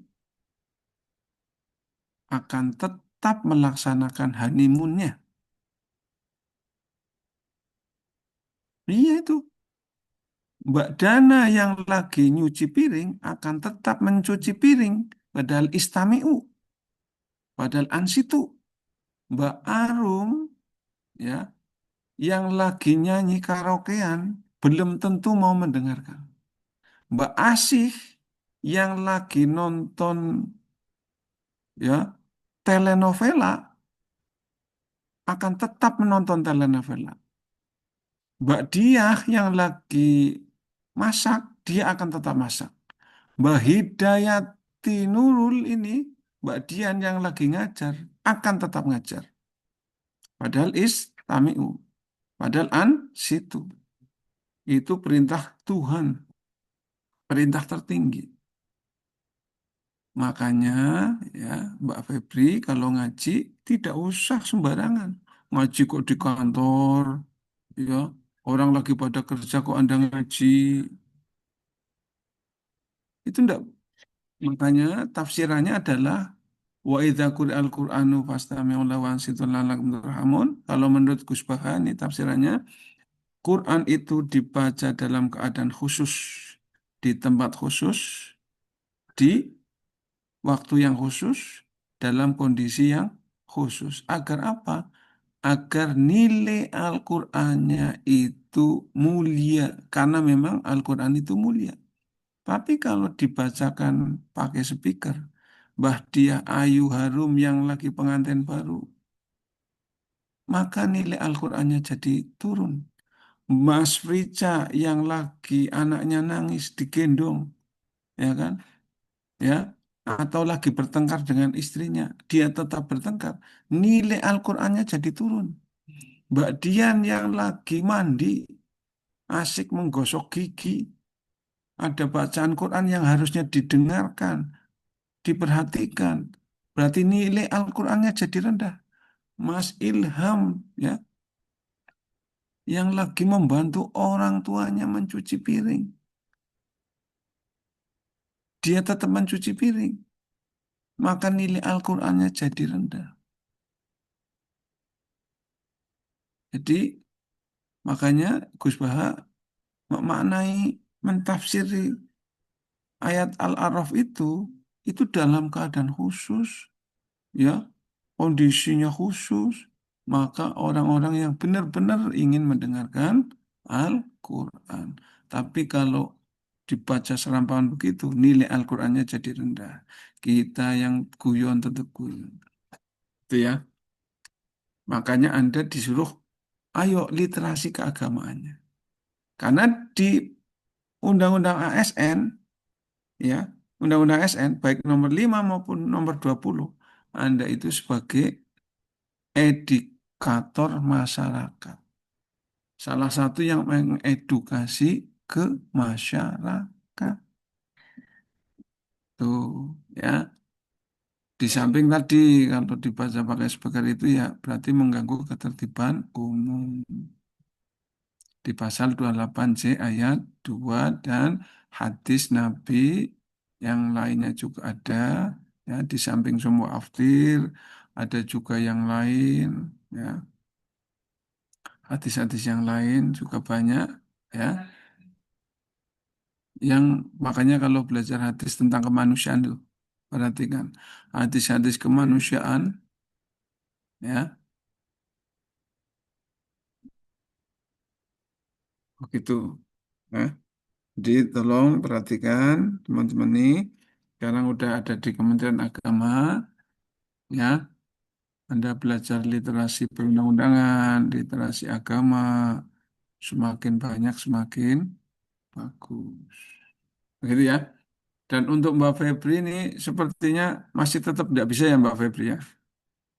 akan tetap melaksanakan honeymoonnya. Iya itu. Mbak Dana yang lagi nyuci piring akan tetap mencuci piring. Padahal istami'u. Padahal ansitu. Mbak Arum ya yang lagi nyanyi karaokean belum tentu mau mendengarkan. Mbak Asih yang lagi nonton ya telenovela akan tetap menonton telenovela. Mbak Diah yang lagi masak, dia akan tetap masak. Mbak Hidayati Nurul ini, Mbak Dian yang lagi ngajar, akan tetap ngajar. Padahal tamiu. Padahal situ. Itu perintah Tuhan, perintah tertinggi. Makanya ya Mbak Febri kalau ngaji tidak usah sembarangan. Ngaji kok di kantor, ya orang lagi pada kerja kok Anda ngaji. Itu enggak. Makanya tafsirannya adalah wa idza quri'al Qur'anu fastami'u lahu wa ansitu la'allakum turhamun. Kalau menurut Gus Bahani tafsirannya Quran itu dibaca dalam keadaan khusus, di tempat khusus, di waktu yang khusus, dalam kondisi yang khusus. Agar apa? Agar nilai Al-Qur'annya itu mulia. Karena memang Al-Qur'an itu mulia. Tapi kalau dibacakan pakai speaker, Mbah Diah Ayu Harum yang lagi pengantin baru, maka nilai Al-Qur'annya jadi turun. Mas Frica yang lagi anaknya nangis digendong, ya kan? Ya, atau lagi bertengkar dengan istrinya, dia tetap bertengkar. Nilai Al-Qur'annya jadi turun. Mbak Dian yang lagi mandi, asik menggosok gigi, ada bacaan Quran yang harusnya didengarkan, diperhatikan. Berarti nilai Al-Qur'annya jadi rendah. Mas Ilham, ya, yang lagi membantu orang tuanya mencuci piring. Dia tetap mencuci piring. Maka nilai Al-Qur'annya jadi rendah. Jadi makanya Gus Baha memaknai, mentafsiri ayat Al-A'raf itu dalam keadaan khusus, ya, kondisinya khusus, maka orang-orang yang benar-benar ingin mendengarkan Al-Quran. Tapi kalau dibaca serampahan begitu, nilai Al-Qurannya jadi rendah. Kita yang guyon tetap guyon. Itu ya. Makanya Anda disuruh, ayo literasi keagamaannya. Karena di Undang-Undang ASN, ya, Undang-Undang ASN, baik nomor 5 maupun nomor 20, Anda itu sebagai edukator masyarakat. Salah satu yang mengedukasi ke masyarakat. Tuh, ya. Di samping tadi, kalau dibaca pakai speaker itu ya berarti mengganggu ketertiban umum. Di pasal 28C ayat 2 dan hadis Nabi yang lainnya juga ada. Ya, di samping semua aftir, ada juga yang lain. Ya. Hadis-hadis yang lain juga banyak, ya. Yang makanya kalau belajar hadis tentang kemanusiaan tuh, perhatikan hadis-hadis kemanusiaan, ya, begitu. Ya. Jadi tolong perhatikan teman-teman nih, sekarang udah ada di Kementerian Agama, ya. Anda belajar literasi perundang-undangan, literasi agama, semakin banyak semakin bagus. Begitu ya. Dan untuk Mbak Febri ini sepertinya masih tetap tidak bisa ya Mbak Febri ya.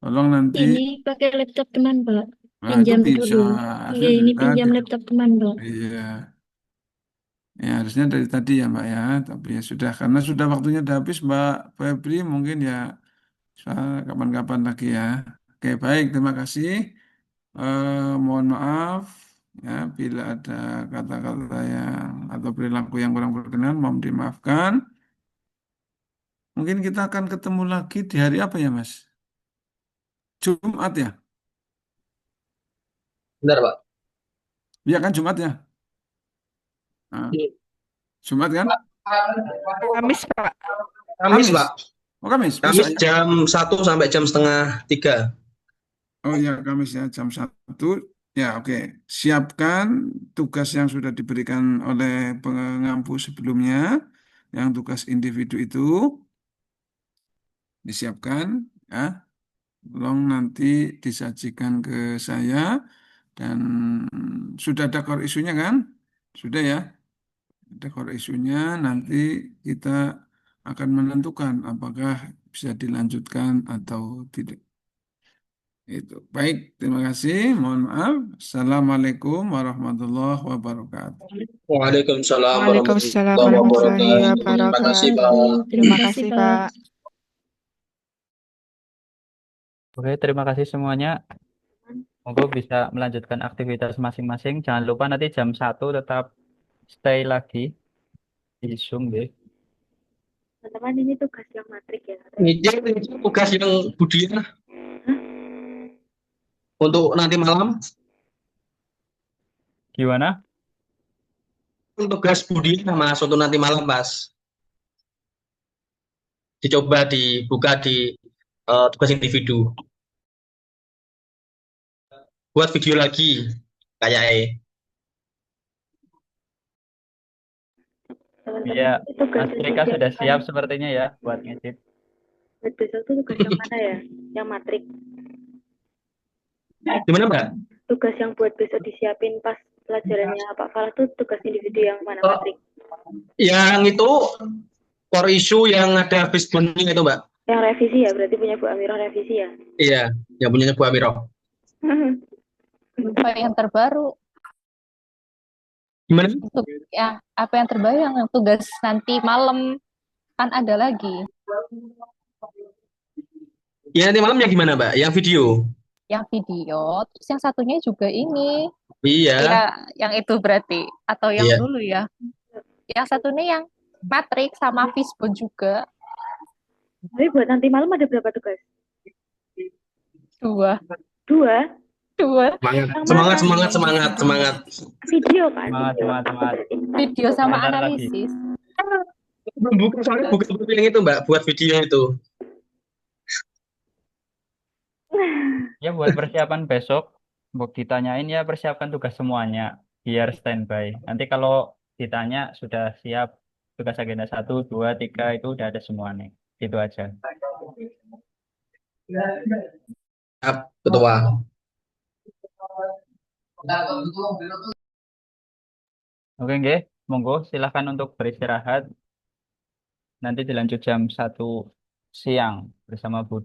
Tolong nanti, Ini pakai laptop teman, Pak. nah itu Pinjam bisa. dulu. Iya, Harusnya dari ini tadi. pinjam laptop teman, Pak. Iya, ya harusnya dari tadi ya Mbak ya. Tapi ya sudah, karena sudah waktunya udah habis Mbak Febri, mungkin ya kapan-kapan lagi ya. Oke, baik, terima kasih. Mohon maaf ya bila ada kata-kata yang atau perilaku yang kurang berkenan, mohon dimaafkan. Mungkin kita akan ketemu lagi di hari apa ya Mas? Jumat ya? Benar, Pak. Iya kan Jumat ya? Nah, Jumat kan? Kamis, Pak. Kamis, Kamis. Pak. Oh Kamis, besok Kamis ya? jam 1 sampai jam setengah 3. Oh ya, Kamis ya, jam 1. Ya, oke. Siapkan tugas yang sudah diberikan oleh pengampu sebelumnya, yang tugas individu itu disiapkan, ya. Tolong nanti disajikan ke saya dan sudah ada core isunya kan? Sudah ya, ada core isunya. Nanti kita akan menentukan apakah bisa dilanjutkan atau tidak. Itu. Baik, terima kasih. Mohon maaf. Assalamualaikum warahmatullahi wabarakatuh. Waalaikumsalam Waalaikumsalam warahmatullahi warahmatullahi wabarakatuh. Terima kasih, Pak. wabarakatuh. Terima Terima kasih, kasih, Pak. Pak. Oke, terima kasih semuanya. Monggo bisa melanjutkan aktivitas masing-masing. Jangan lupa nanti jam 1 tetap stay lagi di Zoom ya. Teman-teman, ini tugas yang matrik ya. Ini tugas yang Budian untuk nanti malam. Gimana? Tugas Budian, Mas, untuk nanti malam, Mas. Dicoba dibuka di tugas individu. Buat video lagi, kayaknya. Teman-teman, Iya, ini tugas Mas yang Rika sudah disiapkan siap sepertinya ya buat ngecip. buat besok tuh tugas yang mana ya? Yang matrik. Gimana, Mbak? Tugas yang buat besok disiapin pas pelajarannya Pak Falah tuh tugas individu yang mana matrik? Yang itu core issue yang ada fishbone-nya itu, Mbak. Yang revisi ya, berarti punya Bu Amirah revisi ya? Iya, yang punyanya Bu Amirah. Apa yang terbaru? Gimana? Untuk apa yang terbaru yang tugas nanti malam kan ada lagi. Ya, nanti malam yang gimana, Mbak? Yang video? Yang video, terus yang satunya juga ini. Iya. Ya, yang itu berarti atau yang Iya. dulu ya. Yang satunya yang matrik sama fishbone juga. Tapi buat nanti malam ada berapa tugas? 2. 2? Semangat. Video kan? Semangat. Video sama Bentar lagi. analisis. Bukan yang itu, Mbak, buat video itu. Ya buat persiapan besok, Mbok ditanyain ya persiapkan tugas semuanya biar standby. Nanti kalau ditanya sudah siap tugas agenda 1, 2, 3 itu udah ada semua nih. Itu aja. Siap, Ketua. Oke, nggih. Monggo silahkan untuk beristirahat. Nanti dilanjut jam 1 siang bersama Bu